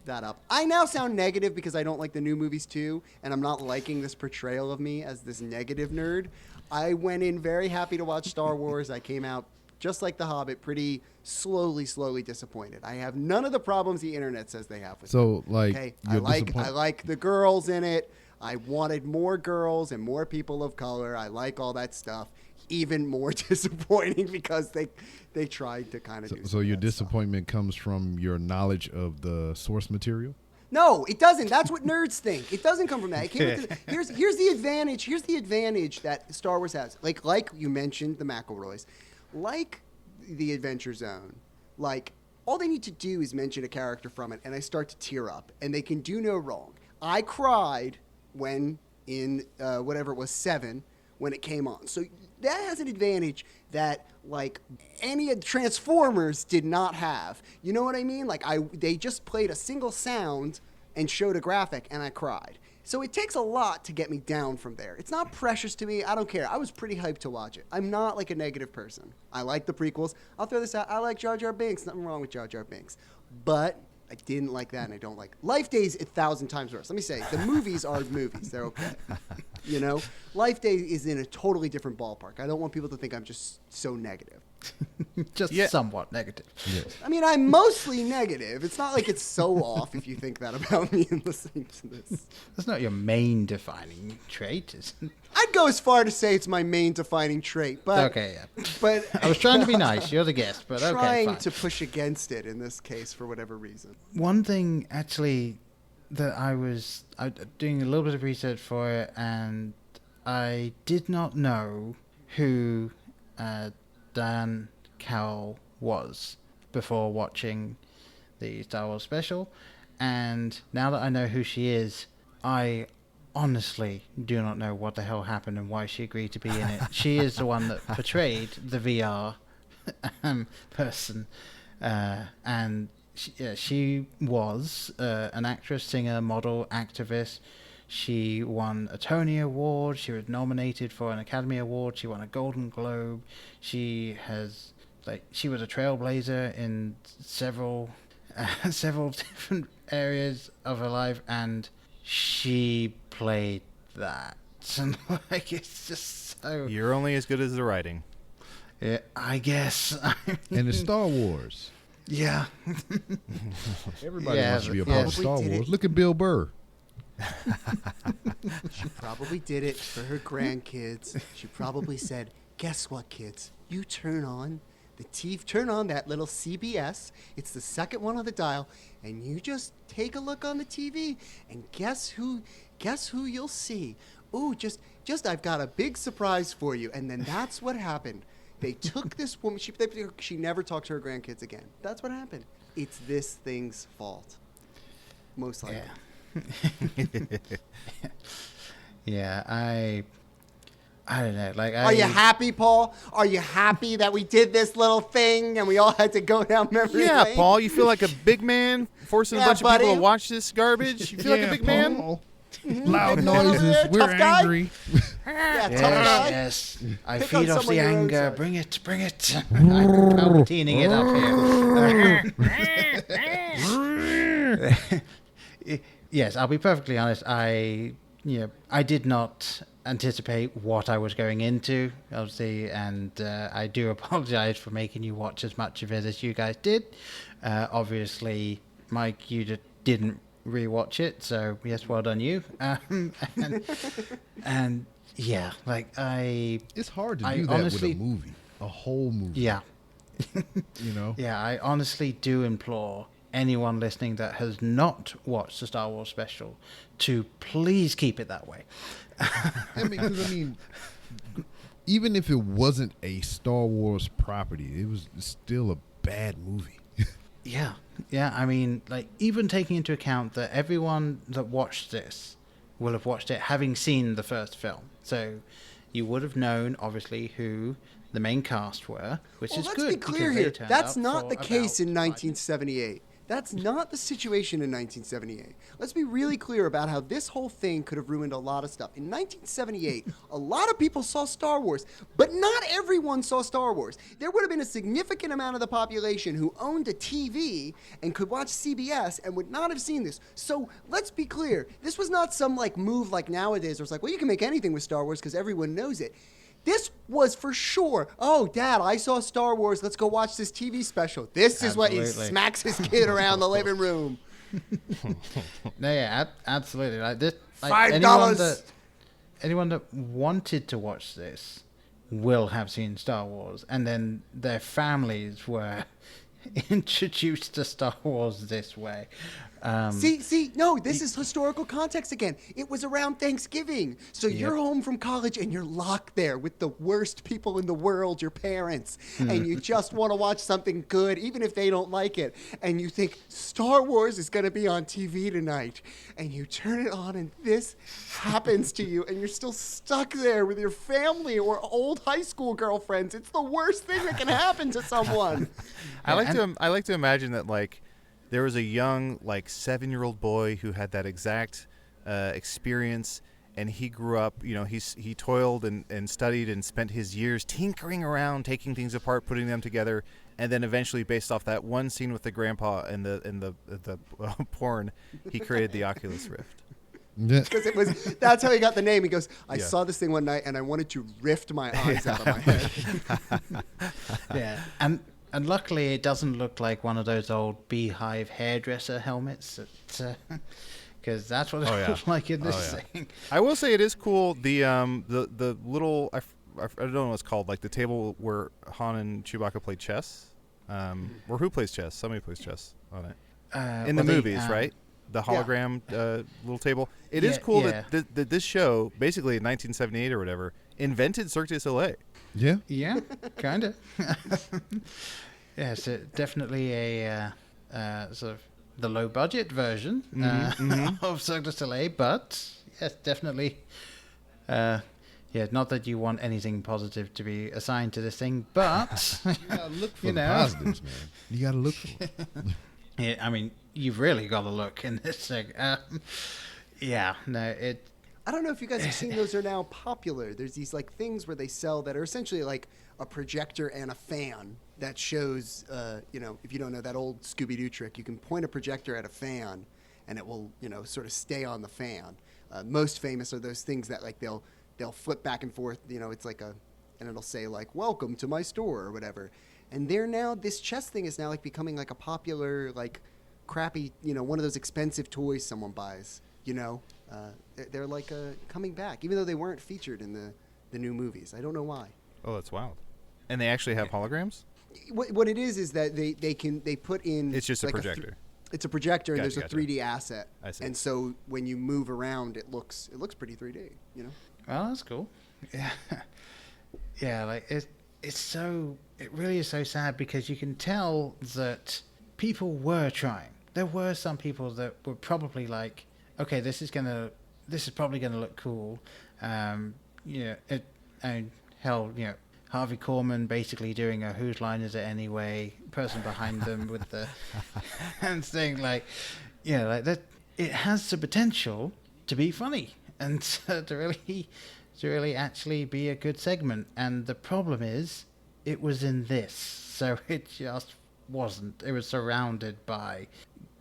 that up. I now sound negative because I don't like the new movies too, and I'm not liking this portrayal of me as this negative nerd. I went in very happy to watch Star Wars. I came out just like The Hobbit, pretty slowly disappointed. I have none of the problems the internet says they have with So, it. like, Okay? you're I like the girls in it. I wanted more girls and more people of color. I like all that stuff. Even more disappointing because they tried to kind of do. So your disappointment comes from your knowledge of the source material? No, it doesn't. That's what nerds think. It doesn't come from that. It came with here's the advantage. Here's the advantage that Star Wars has. Like you mentioned, the McElroys, like the Adventure Zone. Like all they need to do is mention a character from it, and I start to tear up, and they can do no wrong. I cried when in whatever it was 7 when it came on. So that has an advantage that like any of Transformers did not have. You know what I mean? Like they just played a single sound and showed a graphic and I cried. So it takes a lot to get me down from there. It's not precious to me. I don't care. I was pretty hyped to watch it. I'm not like a negative person. I like the prequels. I'll throw this out. I like Jar Jar Binks. Nothing wrong with Jar Jar Binks. But I didn't like that, and I don't like Life Day is 1,000 times worse. Let me say, the movies are movies. They're okay. Life Day is in a totally different ballpark. I don't want people to think I'm just so negative. Just somewhat negative. Yes. I mean, I'm mostly negative. It's not like it's so off if you think that about me and listening to this. That's not your main defining trait, is it? I'd go as far to say it's my main defining trait, but Okay, yeah. But I was trying to be nice. You're the guest, but okay, trying fine. to push against it in this case for whatever reason. One thing, actually, that I was doing a little bit of research for it, and I did not know who Diane Cowell was before watching the Star Wars special, and now that I know who she is, I honestly do not know what the hell happened and why she agreed to be in it. She is the one that portrayed the VR person, and she was an actress, singer, model, activist. She won a Tony Award. She was nominated for an Academy Award. She won a Golden Globe. She was a trailblazer in several different areas of her life, and she played that. And it's just so. You're only as good as the writing. Yeah, I guess. And it's Star Wars. Yeah. Everybody Yeah, wants to be a but- part of Probably Star did Wars. it. Look at Bill Burr. She probably did it for her grandkids. She probably said, guess what, kids? You turn on the TV, turn on that little CBS. It's the second one on the dial, and you just take a look on the TV, and guess who you'll see? Ooh, just I've got a big surprise for you. And then that's what happened. They took this woman, she never talked to her grandkids again. That's what happened. It's this thing's fault. Most likely. Yeah, I don't know. Are you happy, Paul? Are you happy that we did this little thing and we all had to go down memory Yeah, lane? Paul, you feel like a big man forcing Yeah, a bunch of buddy. people to watch this garbage? You feel like a big man? Paul. Big Loud man over noises. there, We're tough guy? angry. Yeah, tough guy. Yes. I Pick on feed off someone the your own anger. size. Bring it. I'm Palpatining it up here. Yes, I'll be perfectly honest. I did not anticipate what I was going into, obviously, and I do apologize for making you watch as much of it as you guys did. Obviously, Mike, you didn't rewatch it, so yes, well done you. And yeah, like It's hard to I do that honestly- with a movie, a whole movie. yeah. You know. Yeah, I honestly do implore anyone listening that has not watched the Star Wars special to please keep it that way. I mean, 'cause, I mean, even if it wasn't a Star Wars property, it was still a bad movie. Yeah, I mean, like, even taking into account that everyone that watched this will have watched it having seen the first film. So you would have known, obviously, who the main cast were, which Well, is let's good. be clear because they here. turned That's up not for the case about in 5 1978. That's not the situation in 1978. Let's be really clear about how this whole thing could have ruined a lot of stuff. In 1978, a lot of people saw Star Wars, but not everyone saw Star Wars. There would have been a significant amount of the population who owned a TV and could watch CBS and would not have seen this. So let's be clear. This was not some like move like nowadays where it's like, well, you can make anything with Star Wars because everyone knows it. This was for sure. Oh, Dad, I saw Star Wars. Let's go watch this TV special. This is what he Absolutely. smacks his kid around the living room. No, yeah, absolutely. Like this, like $5. anyone that wanted to watch this will have seen Star Wars, and then their families were introduced to Star Wars this way. See, no, this is historical context again. It was around Thanksgiving. So you're home from college and you're locked there with the worst people in the world, your parents, and you just want to watch something good, even if they don't like it. And you think, Star Wars is going to be on TV tonight. And you turn it on and this happens to you, and you're still stuck there with your family or old high school girlfriends. It's the worst thing that can happen to someone. I like to imagine that like there was a young like 7-year-old boy who had that exact experience, and he grew up. You know, he toiled and studied and spent his years tinkering around, taking things apart, putting them together, and then eventually, based off that one scene with the grandpa and the porn, he created the Oculus Rift. Because that's how he got the name. He goes, I Yeah. saw this thing one night and I wanted to rift my eyes out of my head. Yeah, and luckily it doesn't look like one of those old beehive hairdresser helmets, because that's what it looks like in this thing. I will say it is cool. The little I don't know what it's called, like the table where Han and Chewbacca play chess, or who plays chess? Somebody plays chess on it in the movies, right? The hologram little table. It is cool that this show, basically in 1978 or whatever, invented Cirque du Soleil. Yeah. Yeah, kind of. Yes, definitely a sort of the low budget version of Cirque du Soleil, but yes, definitely. Yeah, not that you want anything positive to be assigned to this thing, but You gotta look for You the know. positives, man. You gotta look for them. yeah, I mean, you've really got to look in this thing. Yeah, no, it. I don't know if you guys have seen those are now popular. There's these like things where they sell that are essentially like a projector and a fan that shows, if you don't know that old Scooby-Doo trick, you can point a projector at a fan and it will, sort of stay on the fan. Most famous are those things that like they'll flip back and forth, it's like and it'll say like, welcome to my store or whatever. And this chess thing is now like becoming like a popular, like crappy, one of those expensive toys someone buys, they're like coming back, even though they weren't featured in the new movies. I don't know why. Oh, that's wild. And they actually have holograms? What it is that they put in. It's just a like projector. It's a projector, and Gotcha, there's a 3D asset. I see. And so when you move around, it looks pretty 3D. Well, that's cool. Yeah, yeah. Like it really is so sad because you can tell that people were trying. There were some people that were probably like, okay, this is probably gonna look cool. And Harvey Korman basically doing a "Whose line is it anyway?" person behind them with the and saying like, that. It has the potential to be funny and to really actually be a good segment. And the problem is, it was in this, so it just wasn't. It was surrounded by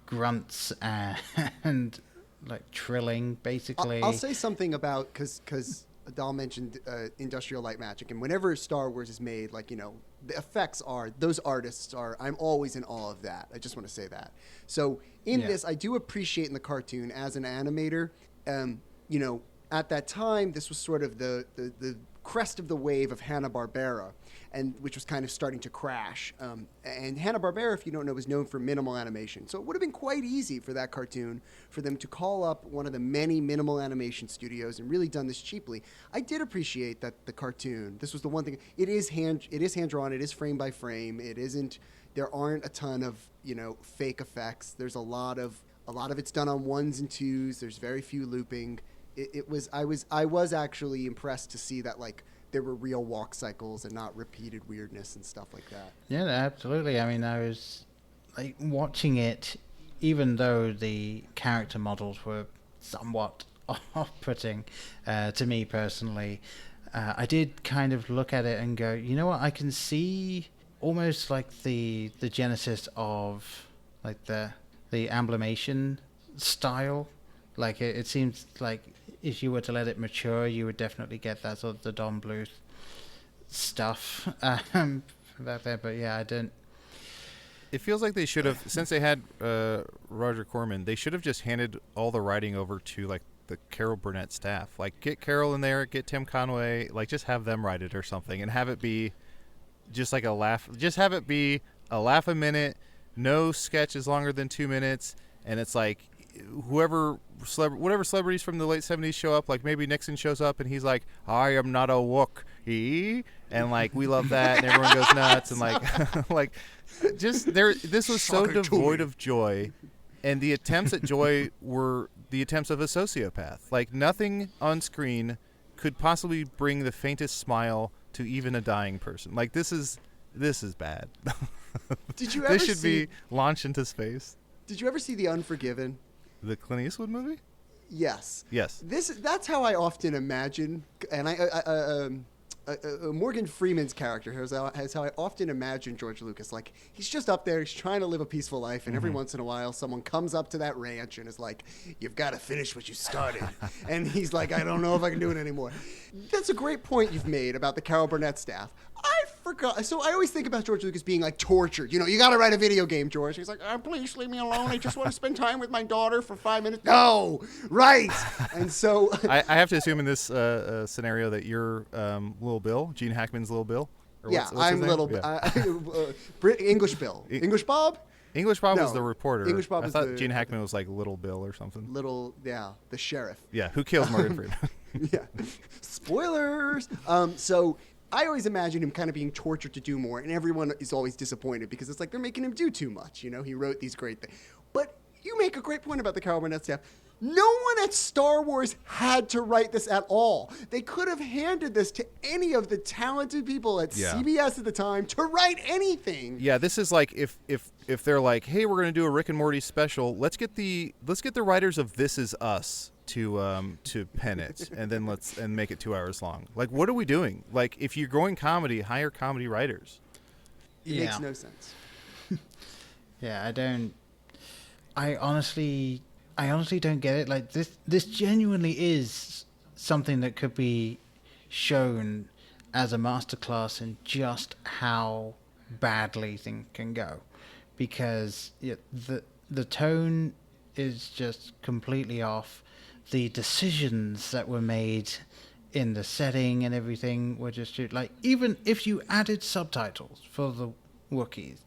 grunts and like trilling, basically. I'll say something about because Adal mentioned Industrial Light Magic, and whenever Star Wars is made, like, the effects are, those artists are, I'm always in awe of that. I just want to say that. So in this, I do appreciate in the cartoon as an animator, at that time, this was sort of the crest of the wave of Hanna-Barbera, and which was kind of starting to crash. And Hanna-Barbera, if you don't know, was known for minimal animation. So it would have been quite easy for that cartoon for them to call up one of the many minimal animation studios and really done this cheaply. I did appreciate that the cartoon, this was the one thing, it is hand drawn, it is frame by frame, there aren't a ton of, fake effects. There's a lot of it's done on ones and twos. There's very few looping. I was actually impressed to see that, like, there were real walk cycles and not repeated weirdness and stuff like that. Yeah, absolutely. I mean, I was like watching it, even though the character models were somewhat off-putting to me personally. I did kind of look at it and go, you know what? I can see almost like the genesis of like the emblemation style. Like it seems like if you were to let it mature, you would definitely get that sort of the Don Bluth stuff back there. But yeah, I didn't. It feels like they should have, since they had Roger Corman, they should have just handed all the writing over to like the Carol Burnett staff. Like get Carol in there, get Tim Conway, like just have them write it or something, and have it be just like a laugh. Just have it be a laugh a minute. No sketch is longer than 2 minutes, and it's like whatever celebrities from the late 70s show up, like maybe Nixon shows up and he's like, I am not a Wookiee, and like we love that, and everyone goes nuts, and like like just there, this was so devoid of joy, and the attempts at joy were the attempts of a sociopath. Like nothing on screen could possibly bring the faintest smile to even a dying person. Like this is bad. Did you ever this should be launched into space. Did you ever see The Unforgiven? The Clint Eastwood movie? Yes. Yes. That's how I often imagine, and Morgan Freeman's character is how I often imagine George Lucas. Like, he's just up there, he's trying to live a peaceful life, and every once in a while someone comes up to that ranch and is like, you've got to finish what you started. And he's like, I don't know if I can do it anymore. That's a great point you've made about the Carol Burnett staff. I forgot. So I always think about George Lucas being like tortured. You got to write a video game, George. He's like, please leave me alone. I just want to spend time with my daughter for 5 minutes. No, right. And so I have to assume in this scenario that you're Little Bill, Gene Hackman's Little Bill. Or yeah, what's I'm his Little name? English Bill. English Bob? English Bob No, was the reporter. English Bob I was thought Gene Hackman was like Little Bill or something. The sheriff. Yeah, who killed Morgan Freeman? Yeah. Spoilers. So I always imagine him kind of being tortured to do more, and everyone is always disappointed because it's like they're making him do too much. He wrote these great things. But you make a great point about the Carol Burnett staff. No one at Star Wars had to write this at all. They could have handed this to any of the talented people at CBS at the time to write anything. Yeah, this is like if they're like, hey, we're going to do a Rick and Morty special. Let's get the writers of This Is Us to pen it, and then and make it 2 hours long. Like, what are we doing? Like, if you're going comedy, hire comedy writers. It makes no sense. Yeah, I honestly don't get it. Like this genuinely is something that could be shown as a masterclass in just how badly things can go, because the tone is just completely off. The decisions that were made in the setting and everything were just like, even if you added subtitles for the Wookiees,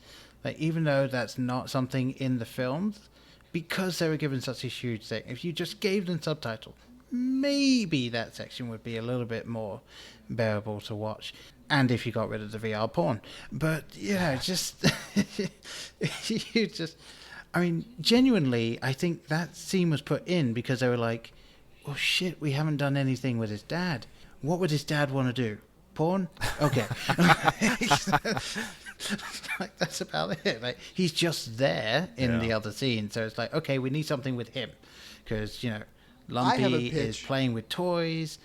like even though that's not something in the films, because they were given such a huge thing, if you just gave them subtitles, maybe that section would be a little bit more bearable to watch. And if you got rid of the VR porn. But yeah, just I mean, genuinely, I think that scene was put in because they were like, oh shit, we haven't done anything with his dad. What would his dad want to do? Porn? Okay. Like, that's about it. Like, he's just there in the other scene. So it's like, okay, we need something with him. Because, Lumpy is playing with toys.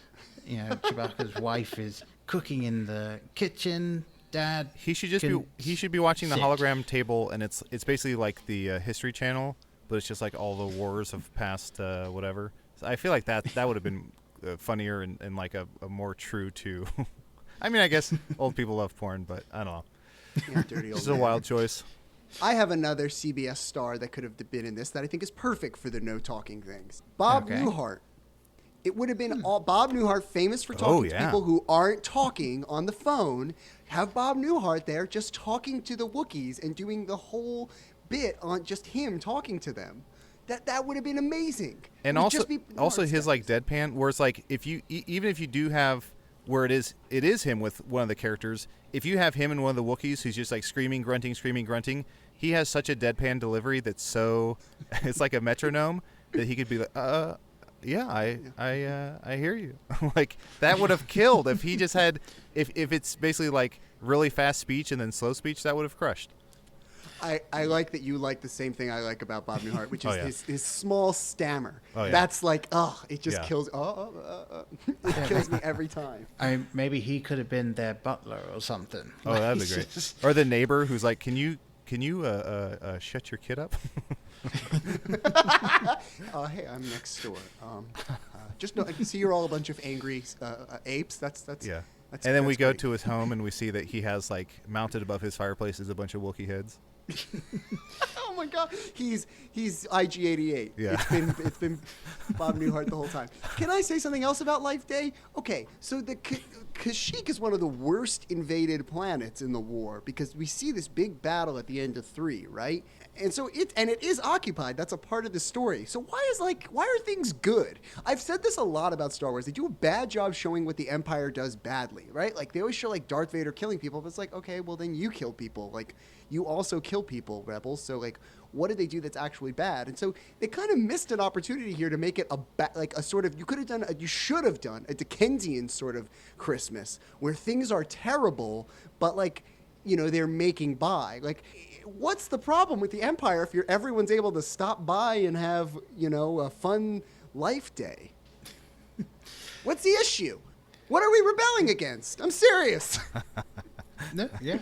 Chewbacca's wife is cooking in the kitchen. Dad, he should be watching the hologram table, and it's basically like the History Channel, but it's just like all the wars of past whatever. So I feel like that would have been funnier and like a more true to. I mean, I guess old people love porn, but I don't know. Yeah, dirty old This is a man. wild choice. I have another CBS star that could have been in this that I think is perfect for the no talking things. Bob Okay. Newhart. It would have been all Bob Newhart, famous for talking to yeah. people who aren't talking on the phone. Have Bob Newhart there just talking to the Wookiees and doing the whole bit on just him talking to them. That would have been amazing. And It would also just be also Newhart's his guys. like deadpan, where it's like if you even if you do have where it is him with one of the characters. If you have him and one of the Wookiees who's just like screaming, grunting, he has such a deadpan delivery that's so it's like a metronome that he could be like, yeah, I hear you. Like that would have killed if he just had if it's basically like really fast speech and then slow speech, that would have crushed. I like that you like the same thing I like about Bob Newhart, which is Oh, yeah. his small stammer. Oh, yeah. That's like, it just Yeah. kills. It kills me every time. Maybe he could have been their butler or something. Oh, that'd be He's great. just- Or the neighbor who's like, can you shut your kid up? Hey, I'm next door. Just know, I can see you're all a bunch of angry apes. That's Yeah. That's, And then we that's go great. to his home and we see that he has like mounted above his fireplace is a bunch of Wookiee heads. Oh my God, he's IG-88. Yeah. It's been Bob Newhart the whole time. Can I say something else about Life Day? Okay, so the Kashyyyk is one of the worst invaded planets in the war because we see this big battle at the end of 3, right? And so it is occupied. That's a part of the story. So why are things good? I've said this a lot about Star Wars. They do a bad job showing what the Empire does badly, right? Like they always show like Darth Vader killing people, but it's like, okay, well then you kill people. Like you also kill people, rebels. So like, what did they do that's actually bad? And so they kind of missed an opportunity here to make it a sort of, you should have done a Dickensian sort of Christmas where things are terrible, but like, they're making by. Like, what's the problem with the Empire if everyone's able to stop by and have, a fun Life Day? What's the issue? What are we rebelling against? I'm serious. No, yeah,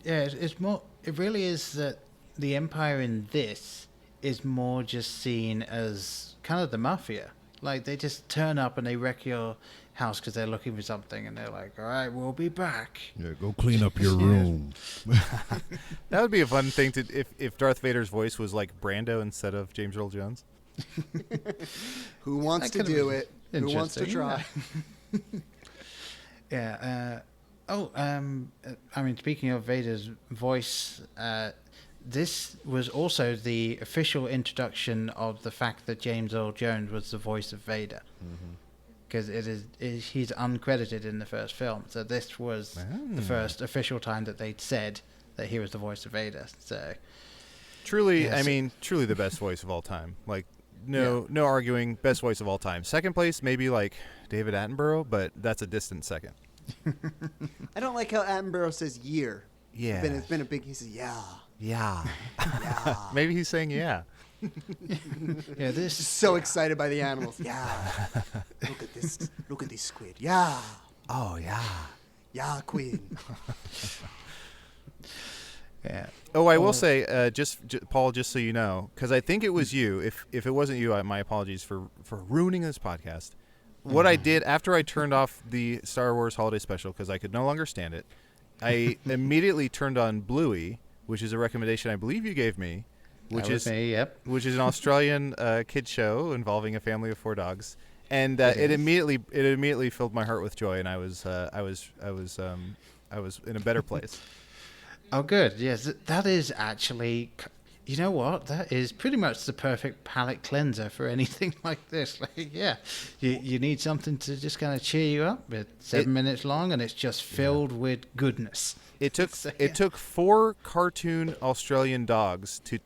it's more. It really is that the Empire in this is more just seen as kind of the mafia. Like they just turn up and they wreck your house because they're looking for something, and they're like, "All right, we'll be back." Yeah, go clean up your room. That would be a fun thing to if Darth Vader's voice was like Brando instead of James Earl Jones. Who wants That to could've do been it? Who wants to interesting, try? Yeah. I mean, speaking of Vader's voice, this was also the official introduction of the fact that James Earl Jones was the voice of Vader. Because he's uncredited in the first film, so this was the first official time that they'd said that he was the voice of Vader. So Truly, Yes. I mean, truly the best voice of all time. Like, no arguing, best voice of all time. Second place, maybe like David Attenborough, but that's a distant second. I don't like how Attenborough says year. Yeah. It's been a big. He says yeah. Yeah. Yeah. Maybe he's saying yeah. yeah, this So excited by the animals. Yeah. Look at this. Look at this squid. Yeah. Oh, yeah. Yeah, queen. yeah. Oh, I will say, Paul, just so you know, because I think it was you. If it wasn't you, my apologies for ruining this podcast. What I did after I turned off the Star Wars Holiday Special because I could no longer stand it, I immediately turned on Bluey, which is a recommendation I believe you gave me, which That was is me, yep. which is an Australian kid show involving a family of 4 dogs, and it immediately filled my heart with joy, and I was in a better place. Oh, good. Yes, that is actually. You know what? That is pretty much the perfect palate cleanser for anything like this. Like, yeah, you need something to just kind of cheer you up. It's 7 minutes long, and it's just filled with goodness. It took So, it took 4 cartoon Australian dogs to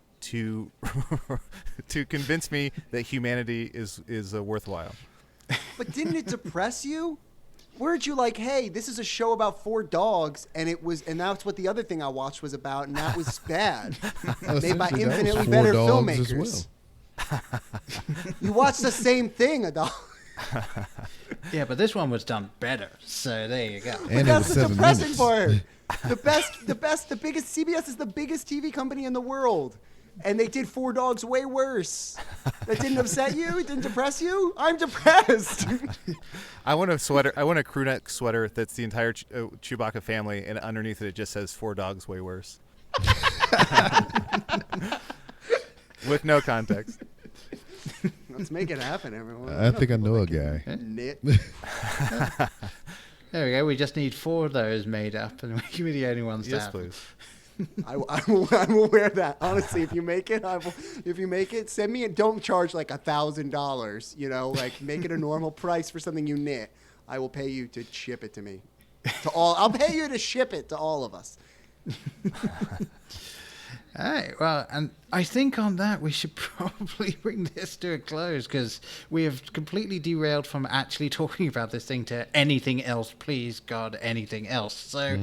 to convince me that humanity is worthwhile. But didn't it depress you? Weren't you like, hey, this is a show about 4 dogs, and that's what the other thing I watched was about, and that was bad. Made by Essentially, that was infinitely 4 better dogs as filmmakers. well. You watched the same thing, Adal. Yeah, but this one was done better. So there you go. And it was That's the 7 depressing minutes. part. The biggest CBS is the biggest TV company in the world. And they did Four Dogs way worse. That didn't upset you? It didn't depress you? I'm depressed. I want a sweater. I want a crew neck sweater that's the entire Chewbacca family, and underneath it just says 4 dogs way worse. With no context. Let's make it happen, everyone. I think I know a guy. Knit. There we go. We just need 4 of those made up, and we can be the only ones to Yes, have. please. I will wear that. Honestly, if you make it, if you make it, send me and don't charge like $1,000. You know, like make it a normal price for something you knit. I will pay you to ship it to me. I'll pay you to ship it to all of us. All right. Well, and I think on that we should probably bring this to a close because we have completely derailed from actually talking about this thing to anything else. Please, God, anything else. So.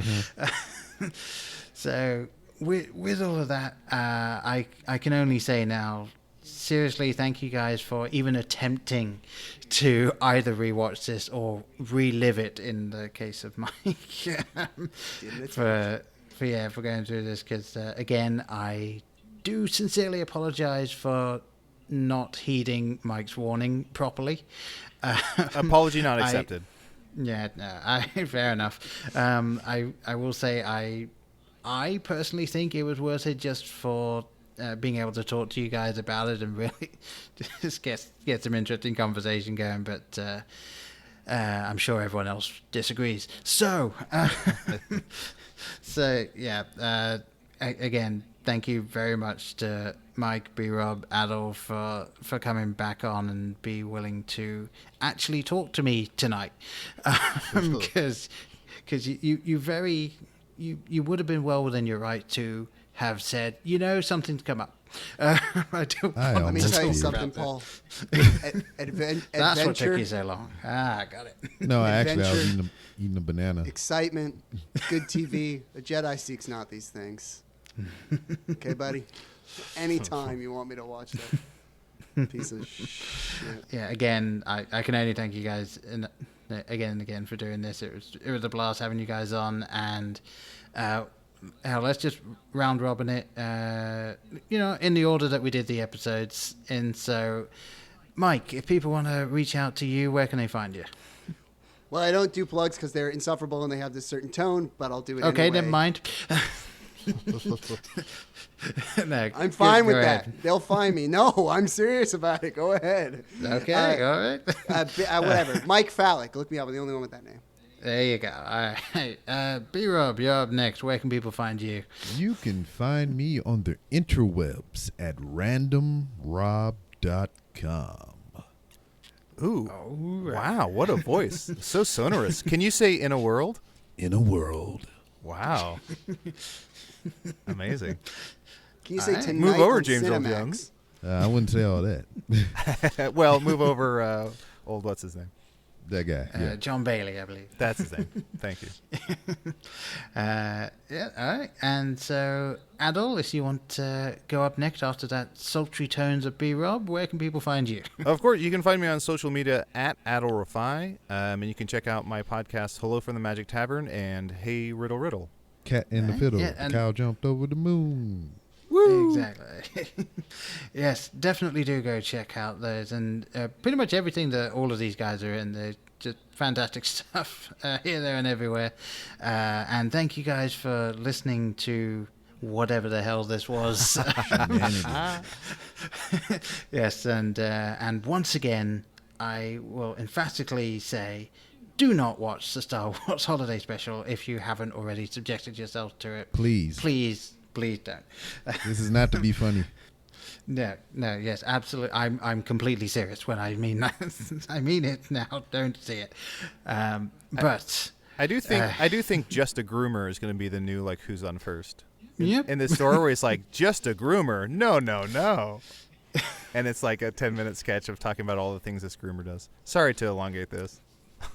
So, with all of that, I can only say now, seriously, thank you guys for even attempting to either rewatch this or relive it in the case of Mike. for going through this, because, again, I do sincerely apologize for not heeding Mike's warning properly. Apology not accepted. Fair enough. I will say I personally think it was worth it just for being able to talk to you guys about it and really just get some interesting conversation going. But I'm sure everyone else disagrees. So, again, thank you very much to Mike, B-Rob, Adal for coming back on and be willing to actually talk to me tonight. Because you would have been well within your right to have said, something's come up. Let me tell you something, Paul. That's what took you so long. Got it. No, actually, I was eating a banana. Excitement, good TV. A Jedi seeks not these things. Okay, buddy? Anytime you want me to watch that piece of shit. Yeah, again, I can only thank you guys again and again for doing this. It was a blast having you guys on, and let's just round robin it, in the order that we did the episodes. And so, Mike, if people want to reach out to you, where can they find you? Well, I don't do plugs because they're insufferable and they have this certain tone, but I'll do it okay, anyway. never mind. No, I'm fine with that. ahead. They'll find me. No, I'm serious about it. Go ahead. Okay, all right. Whatever. Mike Fallek. Look me up. I'm the only one with that name. There you go. All right. B-Rob, you're up next. Where can people find you? You can find me on the interwebs at randomrob.com. Ooh. Wow, what a voice. So sonorous. Can you say in a world? In a world. Wow. Amazing. Can you say All right. tonight Move over, on James Earl Young. Cinemax? I wouldn't say all that. Well, move over old what's his name? That guy. Yeah. John Bailey, I believe. That's his name. Thank you. All right. And so, Adal, if you want to go up next after that sultry tones of B-Rob, where can people find you? Of course, you can find me on social media at Adal Rifai, and you can check out my podcast, Hello from the Magic Tavern, and Hey Riddle Riddle. Cat in the fiddle. Yeah, the and- cow jumped over the moon. Woo! Exactly. Yes, definitely do go check out those. And pretty much everything that all of these guys are in, they're just fantastic stuff here, there, and everywhere. And thank you guys for listening to whatever the hell this was. Yes, and once again, I will emphatically say, do not watch the Star Wars Holiday Special if you haven't already subjected yourself to it. Please. Please don't. This is not to be funny. No, yes, absolutely. I'm completely serious when I mean that. I mean it now. Don't see it. But I do think Just a Groomer is going to be the new like Who's on First. Yep. In the story where it's like Just a Groomer, no, and it's like a 10-minute sketch of talking about all the things this groomer does. Sorry to elongate this.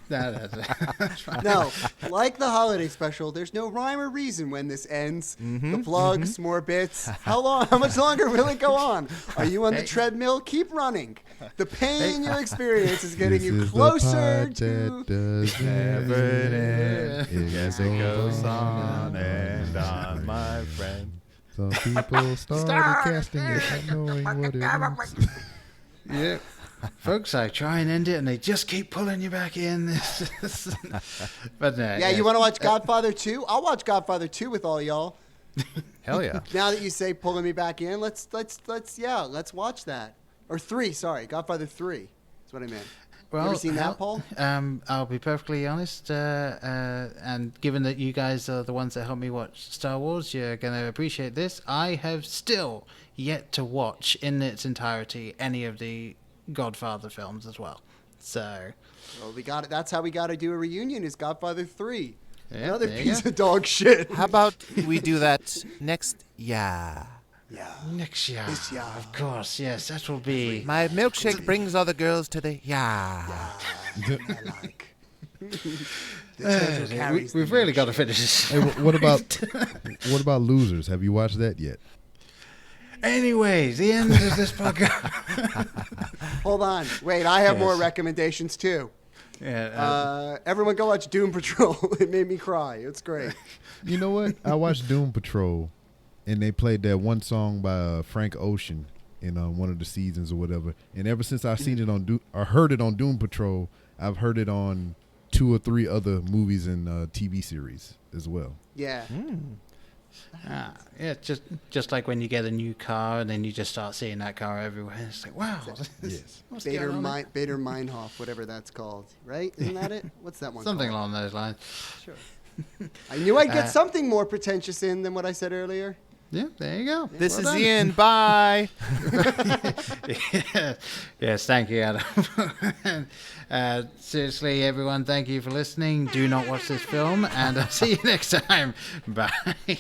that's fine. No, like the holiday special, there's no rhyme or reason when this ends. The plugs, more bits. How much longer will it go on? Are you on the treadmill? Keep running. The pain you experience is getting This you is the closer part to. that does Never end. It Yes, goes it goes on on and on, my friend. Some people started casting it, not knowing what it is. Yeah. Folks, I try and end it, and they just keep pulling you back in. But Yeah, you want to watch Godfather 2? I'll watch Godfather 2 with all y'all. Hell yeah. Now that you say pulling me back in, let's watch that. Or 3, sorry, Godfather 3 is what I meant. Well, you ever seen that, Paul? I'll be perfectly honest, and given that you guys are the ones that helped me watch Star Wars, you're going to appreciate this. I have still yet to watch in its entirety any of the Godfather films as well. So, Well, we got it. That's how we got to do a reunion. Is Godfather 3? Yeah, Another there you piece go. of dog shit. How about we do that next? Yeah. Yeah. Next year, This year. of course, yes, that will be. My milkshake brings all the girls to the yeah. I like. The turtle carries the We've really got to finish this. Hey, what about Losers? Have you watched that yet? Anyways, the end of this podcast. Hold on. Wait, I have more Yes. recommendations too. Yeah, Everyone go watch Doom Patrol. It made me cry. It's great. You know what? I watched Doom Patrol, and they played that one song by Frank Ocean in one of the seasons or whatever. And ever since I seen it on heard it on Doom Patrol, I've heard it on 2 or 3 other movies and TV series as well. Yeah. yeah, just like when you get a new car and then you just start seeing that car everywhere. It's like, wow. Yes. What's Bader going on there? Bader Meinhof, whatever that's called, right? Isn't that it? What's that one? Something called? along those lines. Sure. I knew I'd get something more pretentious in than what I said earlier. Yeah, there you go. This Well is done. the end. Bye. Yes, thank you, Adam. Seriously, everyone, thank you for listening. Do not watch this film, and I'll see you next time. Bye.